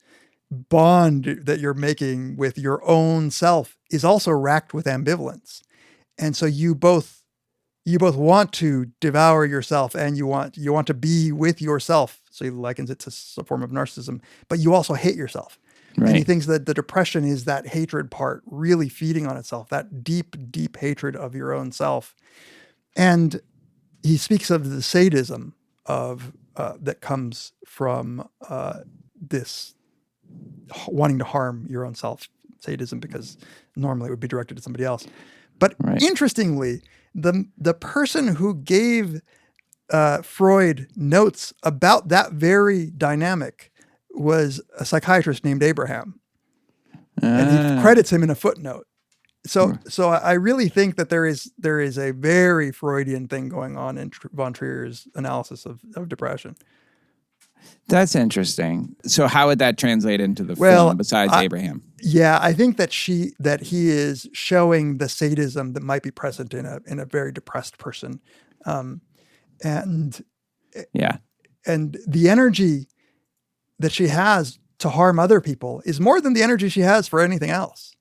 bond that you're making with your own self is also racked with ambivalence. And so you both want to devour yourself and you want to be with yourself. So he likens it to a form of narcissism, but you also hate yourself. Right. And he thinks that the depression is that hatred part really feeding on itself, that deep, deep hatred of your own self. And he speaks of the sadism of that comes from this wanting to harm your own self, sadism, because normally it would be directed at somebody else. But interestingly, the person who gave Freud notes about that very dynamic was a psychiatrist named Abraham. And he credits him in a footnote. So I really think that there is a very Freudian thing going on in von Trier's analysis of depression. That's interesting. So how would that translate into the film besides Abraham? Yeah, I think that he is showing the sadism that might be present in a very depressed person. And the energy that she has to harm other people is more than the energy she has for anything else.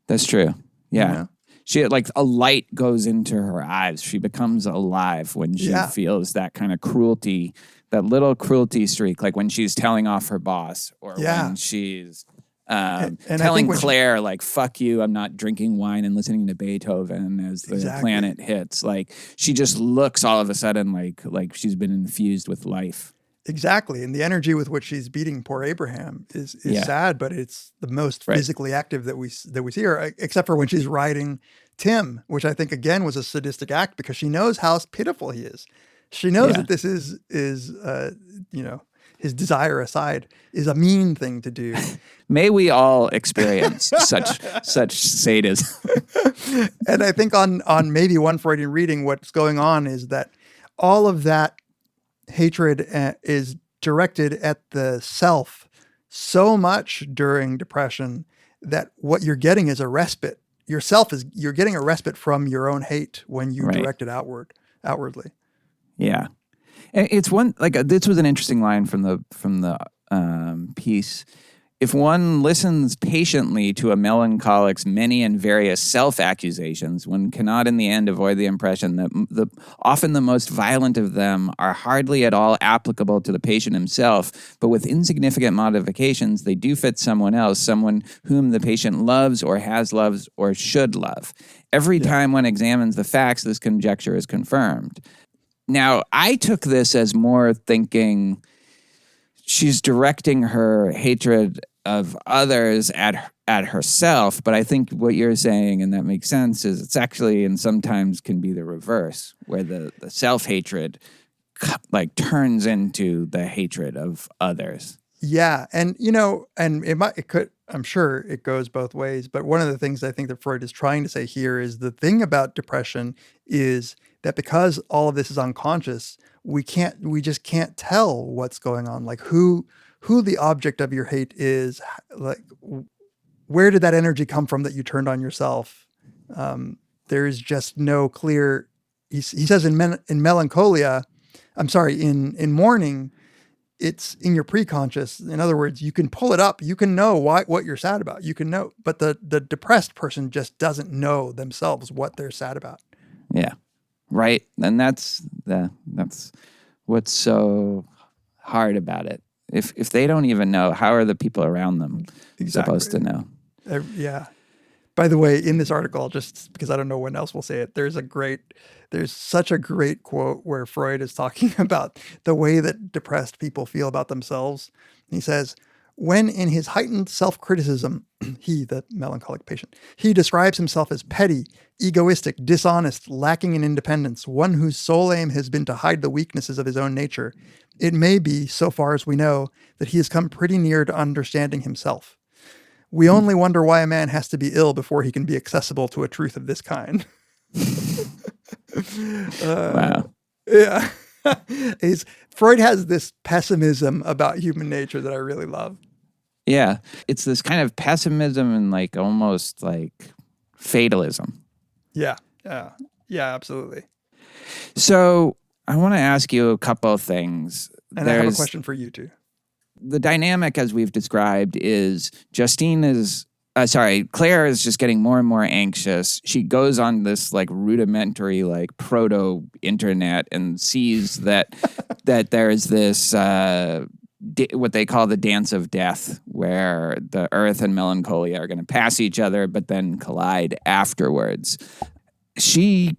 That's true. Yeah. You know? She, like, a light goes into her eyes. She becomes alive when she feels that kind of cruelty, that little cruelty streak, like when she's telling off her boss or when she's telling Claire, like, fuck you, I'm not drinking wine and listening to Beethoven as the planet hits. Like, she just looks all of a sudden like she's been infused with life. Exactly. And the energy with which she's beating poor Abraham is sad, but it's the most physically active that we see her, except for when she's riding Tim, which I think, again, was a sadistic act because she knows how pitiful he is. She knows that this is his desire aside, is a mean thing to do. May we all experience such sadism. And I think on maybe one Freudian reading, what's going on is that all of that hatred is directed at the self so much during depression that what you're getting is a respite. You're getting a respite from your own hate when you direct it outwardly. Yeah. It's one, like, this was an interesting line from the piece. If one listens patiently to a melancholic's many and various self-accusations, one cannot in the end avoid the impression that often the most violent of them are hardly at all applicable to the patient himself, but with insignificant modifications, they do fit someone else, someone whom the patient loves or has loved or should love. Every time one examines the facts, this conjecture is confirmed. Now, I took this as more thinking she's directing her hatred of others at herself, but I think what you're saying, and that makes sense, is it's actually, and sometimes can be the reverse, where the self-hatred like turns into the hatred of others. Yeah, and I'm sure it goes both ways, but one of the things I think that Freud is trying to say here is the thing about depression is that because all of this is unconscious, we just can't tell what's going on, like who the object of your hate is, like where did that energy come from that you turned on yourself? There is just no clear. He says in Melancholia, in Mourning, it's in your preconscious. In other words, you can pull it up. You can know what you're sad about. You can know, but the depressed person just doesn't know themselves what they're sad about. Yeah, right. And that's what's so hard about it. If they don't even know, how are the people around them supposed to know? Yeah. By the way, in this article, just because I don't know when else we'll say it, there's such a great quote where Freud is talking about the way that depressed people feel about themselves. He says, when in his heightened self-criticism, he, the melancholic patient, he describes himself as petty, egoistic, dishonest, lacking in independence, one whose sole aim has been to hide the weaknesses of his own nature. It may be, so far as we know, that he has come pretty near to understanding himself. We only wonder why a man has to be ill before he can be accessible to a truth of this kind. Wow. Yeah. Freud has this pessimism about human nature that I really love. Yeah. It's this kind of pessimism and like almost like fatalism. Yeah. Yeah, absolutely. So I want to ask you a couple of things. And I have a question for you too. the dynamic, as we've described, is Claire is just getting more and more anxious. She goes on this like rudimentary, like proto internet and sees that there's this what they call the dance of death, where the Earth and Melancholia are going to pass each other, but then collide afterwards. She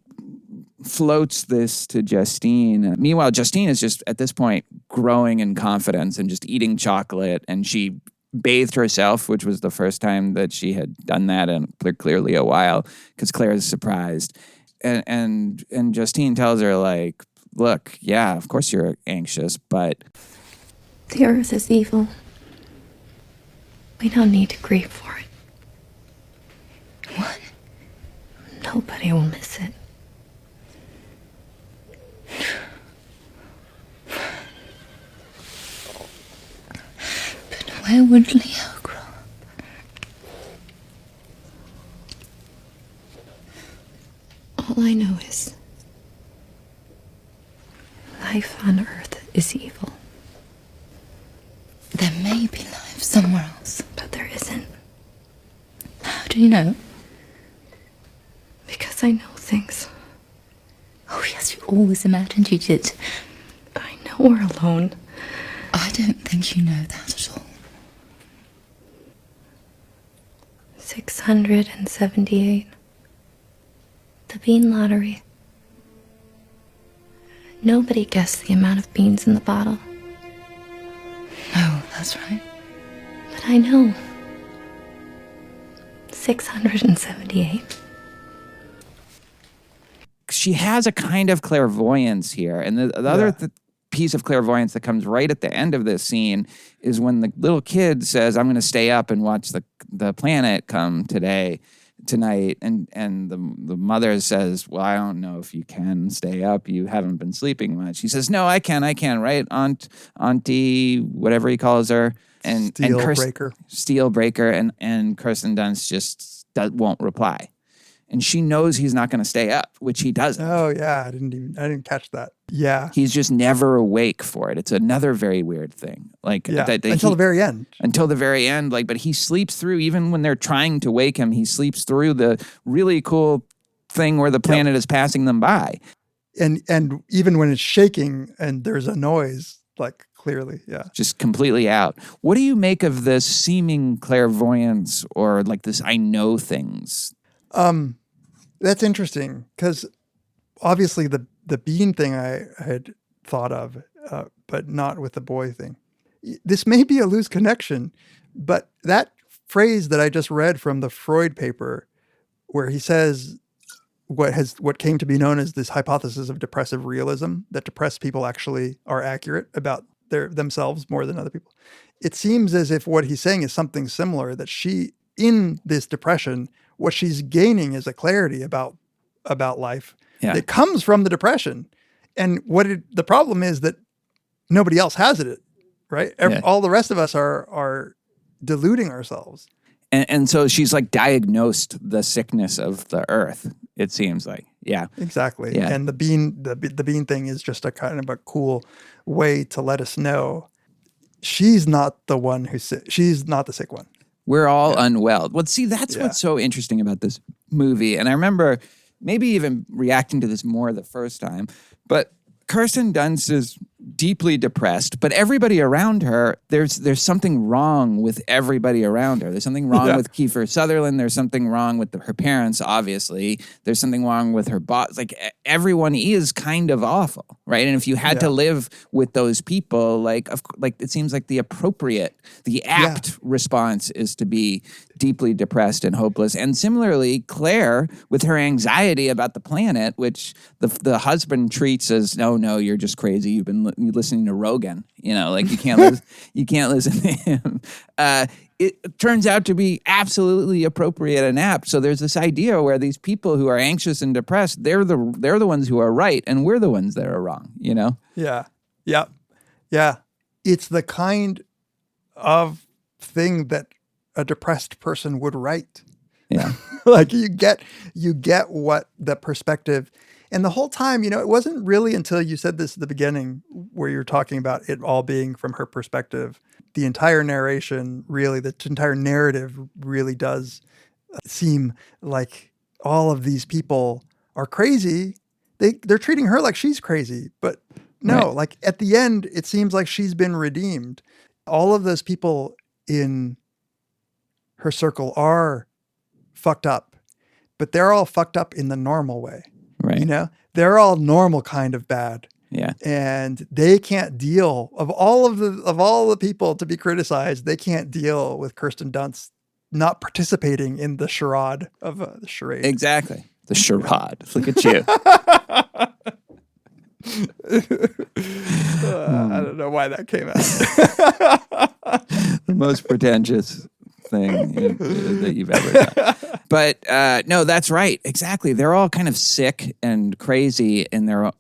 floats this to Justine. Meanwhile, Justine is just at this point growing in confidence and just eating chocolate, and she bathed herself, which was the first time that she had done that in clearly a while, because Claire is surprised. And Justine tells her, like, look, yeah, of course you're anxious, but The Earth is evil. We don't need to grieve for it. What? Nobody will miss it. But where would Leo grow up? All I know is life on Earth is evil. There may be life somewhere else. But there isn't. How do you know? Because I know things. Oh, yes, you always imagined you did. I know we're alone. I don't think you know that at all. 678. The bean lottery. Nobody guessed the amount of beans in the bottle. No, that's right. But I know. 678. she has a kind of clairvoyance here. And the other piece of clairvoyance that comes right at the end of this scene is when the little kid says, I'm going to stay up and watch the planet come tonight. And the mother says, well, I don't know if you can stay up. You haven't been sleeping much. He says, no, I can, right? Auntie, whatever he calls her. And Steel Breaker. And Kirsten Dunst just won't reply. And she knows he's not going to stay up, which he doesn't. Oh yeah, I didn't catch that. Yeah, he's just never awake for it. It's another very weird thing. Until the very end. Until the very end, but he sleeps through, even when they're trying to wake him, he sleeps through the really cool thing where the planet is passing them by. And even when it's shaking and there's a noise, clearly, yeah. Just completely out. What do you make of this seeming clairvoyance or this I know things? That's interesting because obviously the bean thing I had thought of, but not with the boy thing. This may be a loose connection, but that phrase that I just read from the Freud paper, where he says what came to be known as this hypothesis of depressive realism, that depressed people actually are accurate about themselves more than other people. It seems as if what he's saying is something similar, that she, in this depression, what she's gaining is a clarity about life that comes from the depression. And the problem is that nobody else has it, right? All the rest of us are deluding ourselves. And so she's diagnosed the sickness of the earth, it seems like. Yeah. Exactly. Yeah. And the bean thing is just a kind of a cool way to let us know she's not the one who's sick. She's not the sick one. We're all unwell. Well, see, that's what's so interesting about this movie. And I remember maybe even reacting to this more the first time, but Kirsten Dunst is deeply depressed, but everybody around her, there's something wrong with everybody around her. There's something wrong with Kiefer Sutherland. There's something wrong with her parents, obviously. There's something wrong with her boss. Everyone is kind of awful, right? And if you had to live with those people, it seems like the apt response is to be deeply depressed and hopeless. And similarly, Claire, with her anxiety about the planet, which the husband treats as, no, you're just crazy. You've been listening to Rogan, you can't you can't listen to him. It turns out to be absolutely appropriate and apt. So there's this idea where these people who are anxious and depressed, they're the ones who are right, and we're the ones that are wrong. Yeah. It's the kind of thing that a depressed person would write. Yeah. you get what the perspective. And the whole time, it wasn't really until you said this at the beginning where you're talking about it all being from her perspective the entire narration, really, the entire narrative really does seem like all of these people are crazy. They're treating her like she's crazy, but no, Right. like at the end, it seems like she's been redeemed. All of those people in her circle are fucked up, but they're all fucked up in the normal way. Right. You know, they're all normal kind of bad. Yeah. And they can't deal of all the people to be criticized. They can't deal with Kirsten Dunst not participating in the charade of the charade. Exactly. The charade. Look at you. I don't know why that came out. The most pretentious thing that you've ever done. But no, that's right. Exactly. They're all kind of sick and crazy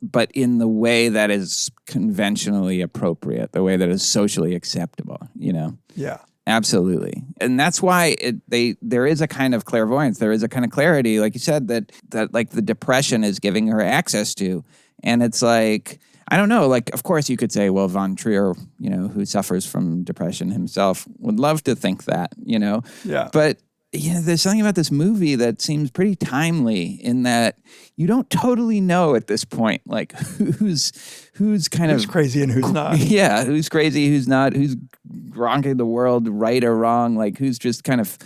but in the way that is conventionally appropriate, the way that is socially acceptable, you know? Yeah. Absolutely. And that's why there is a kind of clairvoyance. There is a kind of clarity, like you said, that like the depression is giving her access to. And it's like, I don't know, like, of course you could say, well, von Trier, you know, who suffers from depression himself, would love to think that, you know? Yeah. But, you know, there's something about this movie that seems pretty timely in that you don't totally know at this point, like, who's crazy and who's not. Yeah, who's crazy, who's not, who's wronging the world, right or wrong, like, who's just kind of,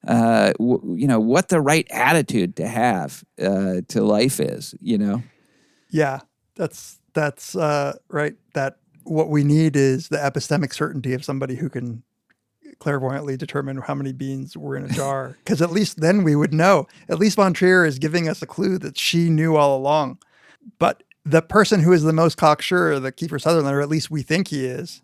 you know, what the right attitude to have to life is, you know? Yeah, that's right. That what we need is the epistemic certainty of somebody who can clairvoyantly determine how many beans were in a jar. Because at least then we would know. At least von Trier is giving us a clue that she knew all along. But the person who is the most cocksure, the Kiefer Sutherland, or at least we think he is,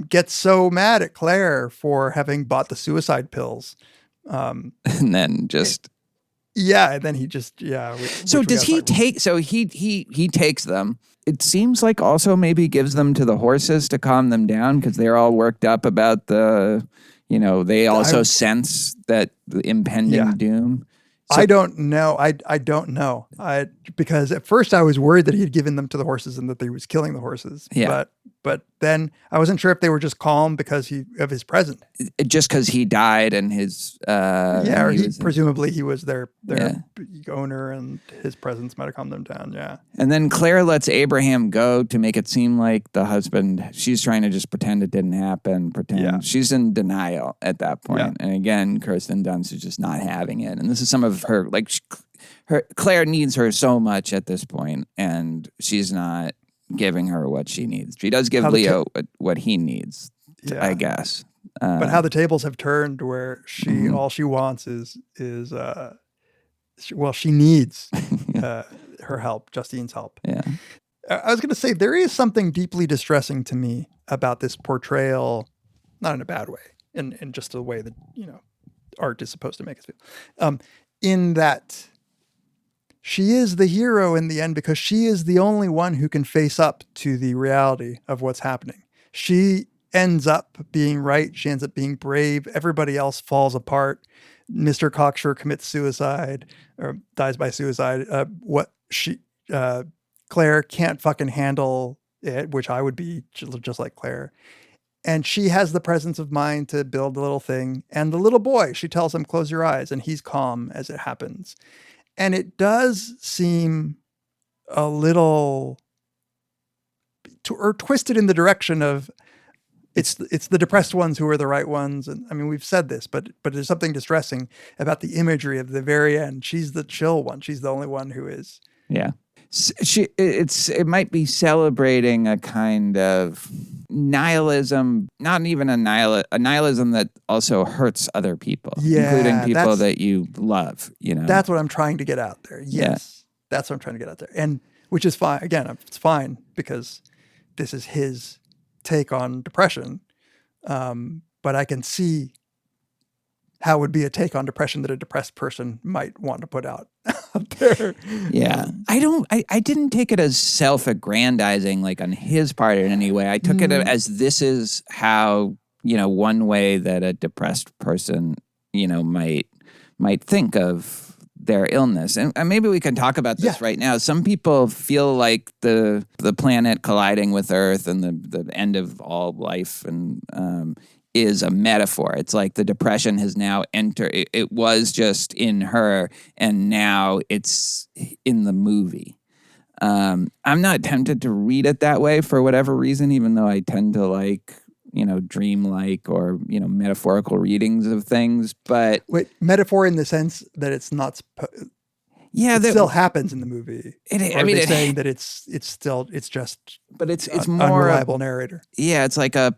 gets so mad at Claire for having bought the suicide pills. And then just... Yeah, and then he just So does he take? So he takes them. It seems like also maybe gives them to the horses to calm them down because they're all worked up about the, you know, they also sense that the impending doom. So, I don't know. I don't know. Because at first I was worried that he had given them to the horses and that he was killing the horses. Yeah. But then I wasn't sure if they were just calm because of his presence. Just because he died and his or presumably he was their owner and his presence might have calmed them down. Yeah. And then Claire lets Abraham go to make it seem like the husband, she's trying to just pretend it didn't happen, she's in denial at that point. Yeah. And again, Kirsten Dunst is just not having it. And this is some of her, like, Claire needs her so much at this point, and she's not giving her what she needs. She does give Leo what he needs, I guess. But how the tables have turned, where all she wants is she needs her help, Justine's help. Yeah. I was going to say there is something deeply distressing to me about this portrayal, not in a bad way, in just a way that, you know, art is supposed to make us feel. In that she is the hero in the end because she is the only one who can face up to the reality of what's happening. She ends up being right. She ends up being brave. Everybody else falls apart. Mr. Cocksure commits suicide or dies by suicide. Claire can't fucking handle it, which I would be just like Claire. And she has the presence of mind to build the little thing. And the little boy, she tells him, close your eyes. And he's calm as it happens. And it does seem a little twisted in the direction of it's the depressed ones who are the right ones. And I mean, we've said this, but there's something distressing about the imagery of the very end. She's the chill one. She's the only one who is. Yeah. It might be celebrating a kind of nihilism, not even a nihilism that also hurts other people, including people that you love, you know. That's what I'm trying to get out there. Yes. That's what I'm trying to get out there. And which is fine. Again, it's fine because this is his take on depression. But I can see how it would be a take on depression that a depressed person might want to put out there. Yeah. I didn't take it as self-aggrandizing, like on his part in any way. I took it as this is how, you know, one way that a depressed person, you know, might think of their illness. And maybe we can talk about this right now. Some people feel like the planet colliding with Earth and the end of all life and is a metaphor. It's like the depression has now entered. It was just in her, and now it's in the movie. I'm not tempted to read it that way for whatever reason, even though I tend to like, dream-like or, metaphorical readings of things. But wait, metaphor in the sense that it's not. It still happens in the movie. Saying that it's just. But it's more unreliable narrator. Yeah, it's like a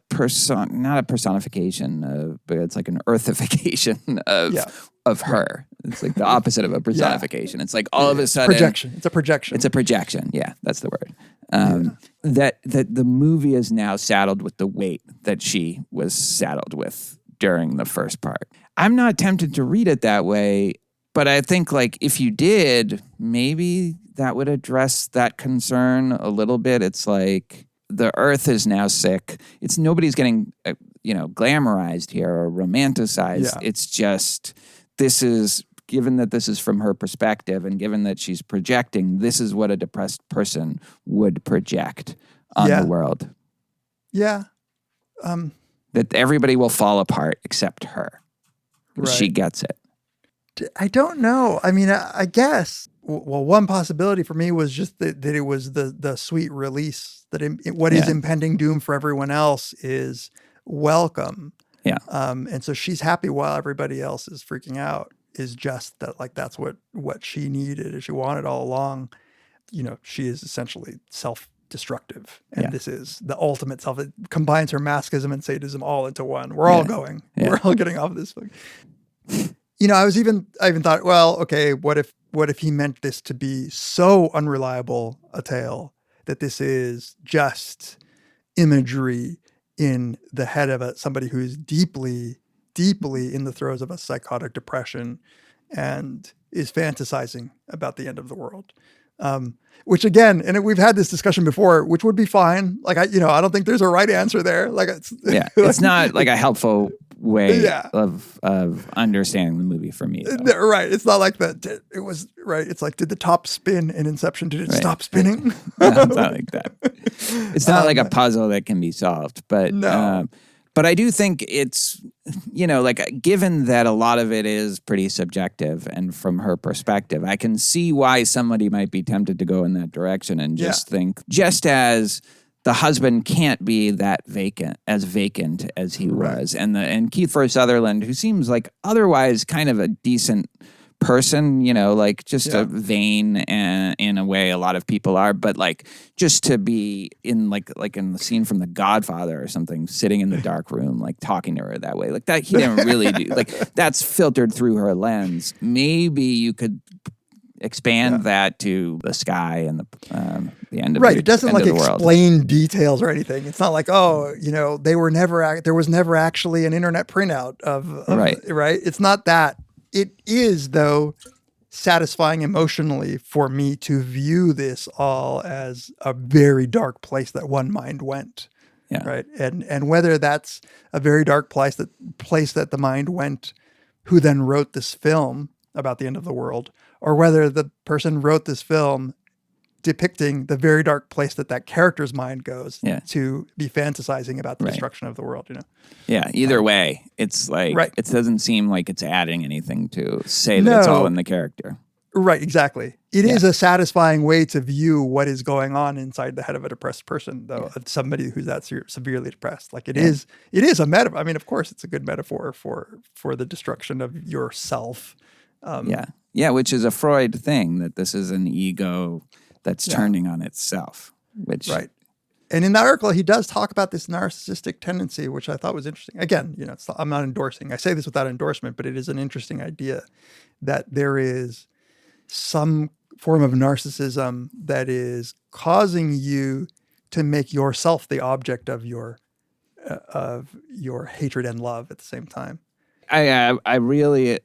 not a personification, but it's like an earthification of her. It's like the opposite of a personification. It's like all of a sudden projection. It's a projection. It's a projection. Yeah, that's the word. That the movie is now saddled with the weight that she was saddled with during the first part. I'm not tempted to read it that way, but I think like if you did, maybe that would address that concern a little bit. It's like the Earth is now sick. It's nobody's getting glamorized here or romanticized. Yeah. It's just given that this is from her perspective and given that she's projecting, this is what a depressed person would project on the world. Yeah. That everybody will fall apart except her. Right. She gets it. I don't know. I mean, I guess, well, one possibility for me was just that it was the sweet release, that what is impending doom for everyone else is welcome. Yeah. And so she's happy while everybody else is freaking out. Is just that, like, that's what she needed and she wanted all along. She is essentially self-destructive. And this is the ultimate self. It combines her masochism and sadism all into one. We're all going. Yeah. We're all getting off this thing. I even thought, well, okay, what if he meant this to be so unreliable a tale that this is just imagery in the head of somebody who's deeply in the throes of a psychotic depression and is fantasizing about the end of the world. Which again, and we've had this discussion before, which would be fine. Like, I don't think there's a right answer there. Like, it's not like a helpful way of understanding the movie for me, though. Right. It's not like that. It was right. It's like, did the top spin in Inception? Did it stop spinning? No, it's not like that. It's not like a puzzle that can be solved, but no. But I do think it's, given that a lot of it is pretty subjective and from her perspective, I can see why somebody might be tempted to go in that direction and just think, just as the husband can't be that vacant as he was. And Kiefer Sutherland, who seems like otherwise kind of a decent person, a vain and in a way a lot of people are, but like just to be in like in the scene from The Godfather or something, sitting in the dark room, like talking to her that way, like that he didn't really do, like that's filtered through her lens. Maybe you could expand that to the sky and the end of it doesn't like explain details or anything. It's not like, there was never actually an internet printout of right. It's not that. It is, though, satisfying emotionally for me to view this all as a very dark place that one mind went. Yeah. Right. And whether that's a very dark place that the mind went, who then wrote this film about the end of the world, or whether the person wrote this film depicting the very dark place that character's mind goes to be fantasizing about the destruction of the world, Yeah, either way, it's like, it doesn't seem like it's adding anything to say that it's all in the character. Right, exactly. It is a satisfying way to view what is going on inside the head of a depressed person, though, of somebody who's that severely depressed. Like, it is a metaphor. I mean, of course, it's a good metaphor for the destruction of yourself. Which is a Freud thing, that this is an ego that's turning on itself, which And in that article, he does talk about this narcissistic tendency, which I thought was interesting. Again, I'm not endorsing. I say this without endorsement, but it is an interesting idea that there is some form of narcissism that is causing you to make yourself the object of your hatred and love at the same time. I really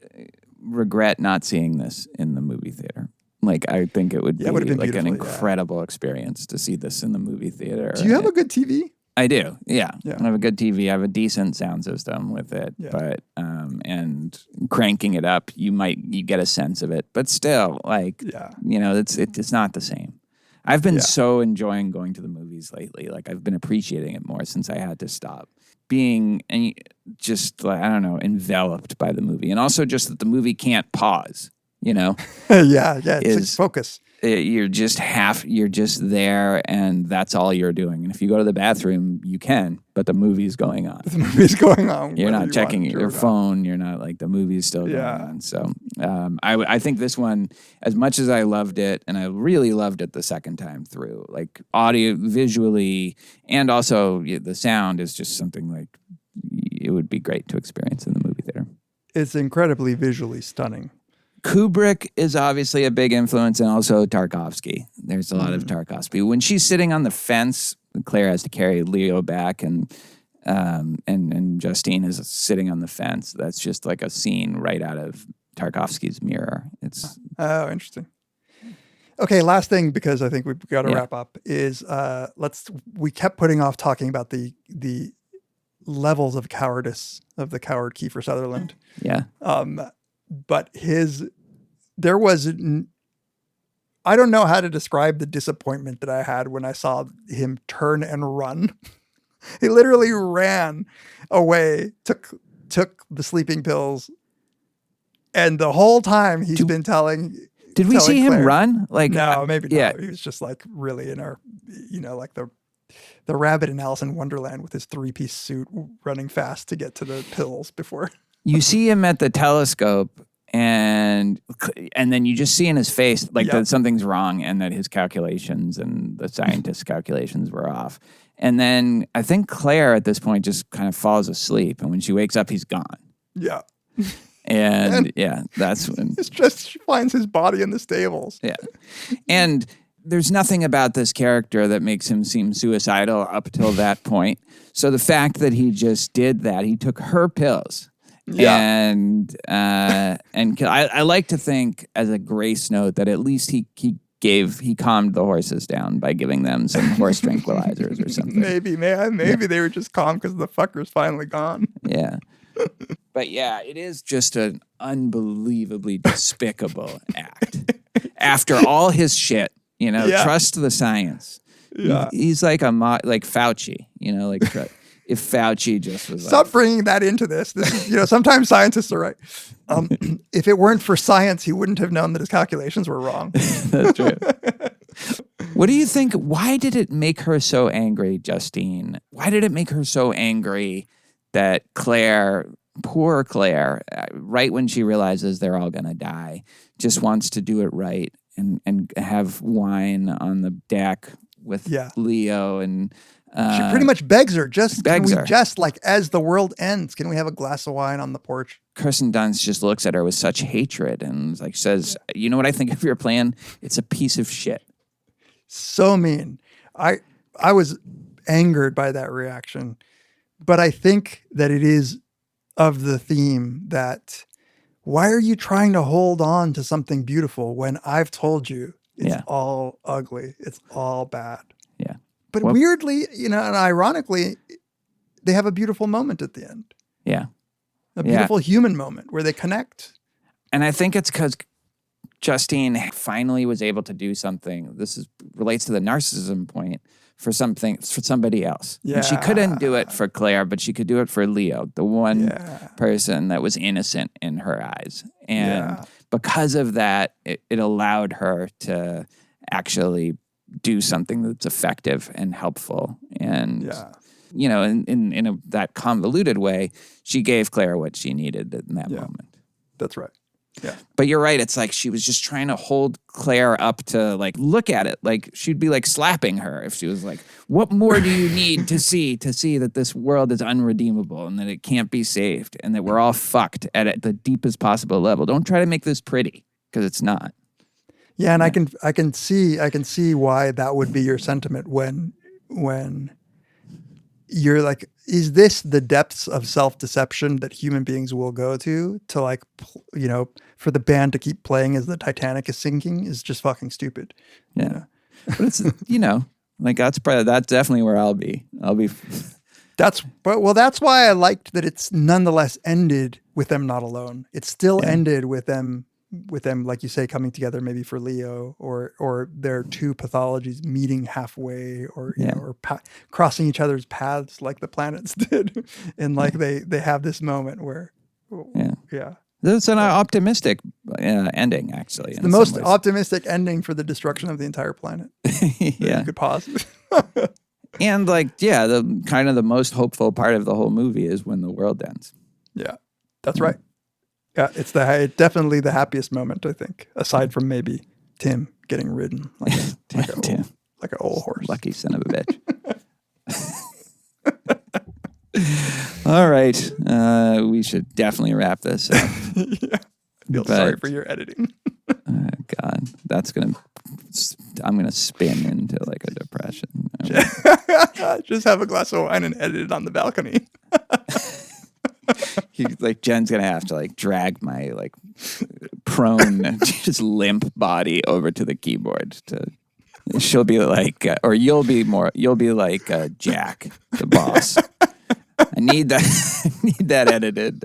regret not seeing this in the movie theater. Like, I think it would be like an incredible experience to see this in the movie theater. Do you have a good TV? I do. Yeah. Yeah. I have a good TV. I have a decent sound system with it, but and cranking it up, you get a sense of it, but still, like, it's not the same. I've been so enjoying going to the movies lately. Like, I've been appreciating it more since I had to stop being just, like, I don't know, enveloped by the movie, and also just that the movie can't pause. It's like focus. You're just there, and that's all you're doing. And if you go to the bathroom, you can, but the movie's going on. The movie's going on. You're not checking your phone. You're not, like, the movie's still going on. So I think this one, as much as I loved it, and I really loved it the second time through, like, audio, visually, and also the sound is just something like it would be great to experience in the movie theater. It's incredibly visually stunning. Kubrick is obviously a big influence, and also Tarkovsky. There's a lot of Tarkovsky. When she's sitting on the fence, Claire has to carry Leo back, and Justine is sitting on the fence. That's just like a scene right out of Tarkovsky's Mirror. It's interesting. Okay, last thing, because I think we've got to wrap up, is we kept putting off talking about the levels of cowardice of the coward Kiefer Sutherland. Yeah. But there was, I don't know how to describe the disappointment that I had when I saw him turn and run. He literally ran away, took the sleeping pills, and the whole time he's been telling. Did we see Claire, him run? Like, no, maybe not. He was just like really in our, like the rabbit in Alice in Wonderland with his 3-piece suit, running fast to get to the pills before. You see him at the telescope, and then you just see in his face like that something's wrong, and that his calculations and the scientist's calculations were off. And then I think Claire at this point just kind of falls asleep, and when she wakes up, he's gone. Yeah. And that's when it's just she finds his body in the stables. Yeah. And there's nothing about this character that makes him seem suicidal up till that point. So the fact that he just did that, he took her pills. Yeah. And I like to think as a grace note that at least he calmed the horses down by giving them some horse tranquilizers or something. Maybe they were just calm because the fucker's finally gone. Yeah. But yeah, it is just an unbelievably despicable act. After all his shit, trust the science. Yeah. He's like like Fauci, like if Fauci just was Stop bringing that into this. This is, sometimes scientists are right. If it weren't for science, he wouldn't have known that his calculations were wrong. That's true. What do you think? Why did it make her so angry, Justine? Why did it make her so angry that Claire, poor Claire, right when she realizes they're all going to die, just wants to do it right and have wine on the deck with Leo and... she pretty much begs her, just like as the world ends, can we have a glass of wine on the porch? Kirsten Dunst just looks at her with such hatred and like says, "You know what I think of your plan? It's a piece of shit." So mean. I was angered by that reaction, but I think that it is of the theme that why are you trying to hold on to something beautiful when I've told you it's all ugly, it's all bad. Yeah. But weirdly, and ironically, they have a beautiful moment at the end. Yeah. A beautiful human moment where they connect. And I think it's because Justine finally was able to do something. This relates to the narcissism point for somebody else. Yeah. And she couldn't do it for Claire, but she could do it for Leo, the one person that was innocent in her eyes. And because of that, it allowed her to actually do something that's effective and helpful. And, in that convoluted way, she gave Claire what she needed in that moment. That's right. Yeah. But you're right. It's like she was just trying to hold Claire up to like, look at it. Like she'd be like slapping her if she was like, what more do you need to see that this world is unredeemable and that it can't be saved and that we're all fucked at the deepest possible level. Don't try to make this pretty because it's not. Yeah. And I can see why that would be your sentiment when you're like, is this the depths of self-deception that human beings will go to like, for the band to keep playing as the Titanic is sinking is just fucking stupid. Yeah. But it's, Like that's definitely where I'll be. That's why I liked that it's nonetheless ended with them not alone. It still ended with them, like you say, coming together maybe for Leo, or their two pathologies meeting halfway, or crossing each other's paths like the planets did, and like they have this moment where, It's an optimistic ending, actually. It's the most optimistic ending for the destruction of the entire planet. You could pause. And the kind of the most hopeful part of the whole movie is when the world ends. Yeah, that's right. Yeah, it's definitely the happiest moment, I think, aside from maybe Tim getting ridden like an old horse. Lucky son of a bitch. All right. We should definitely wrap this up. I feel sorry for your editing. God, I'm going to spin into like a depression. Just have a glass of wine and edit it on the balcony. Jen's going to have to like drag my like prone, just limp body over to the keyboard she'll be like, or you'll be like Jack, the boss. I need that edited.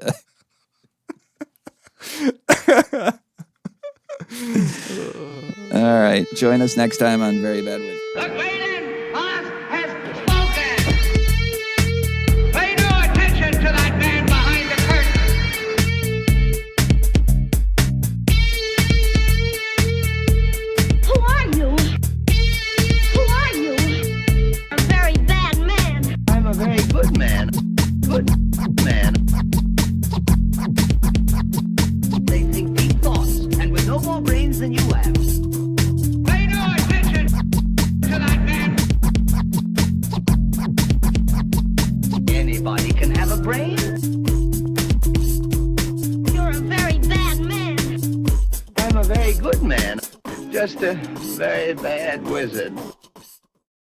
All right. Join us next time on Very Bad Wizard. The Cleveland boss has spoken. Pay no attention to that man behind the curtain. Who are you? Who are you? A very bad man. I'm a very good man. Good man. They think deep thoughts, and with no more brains than you have. Pay no attention to that man. Anybody can have a brain. You're a very bad man. I'm a very good man. Just a very bad wizard.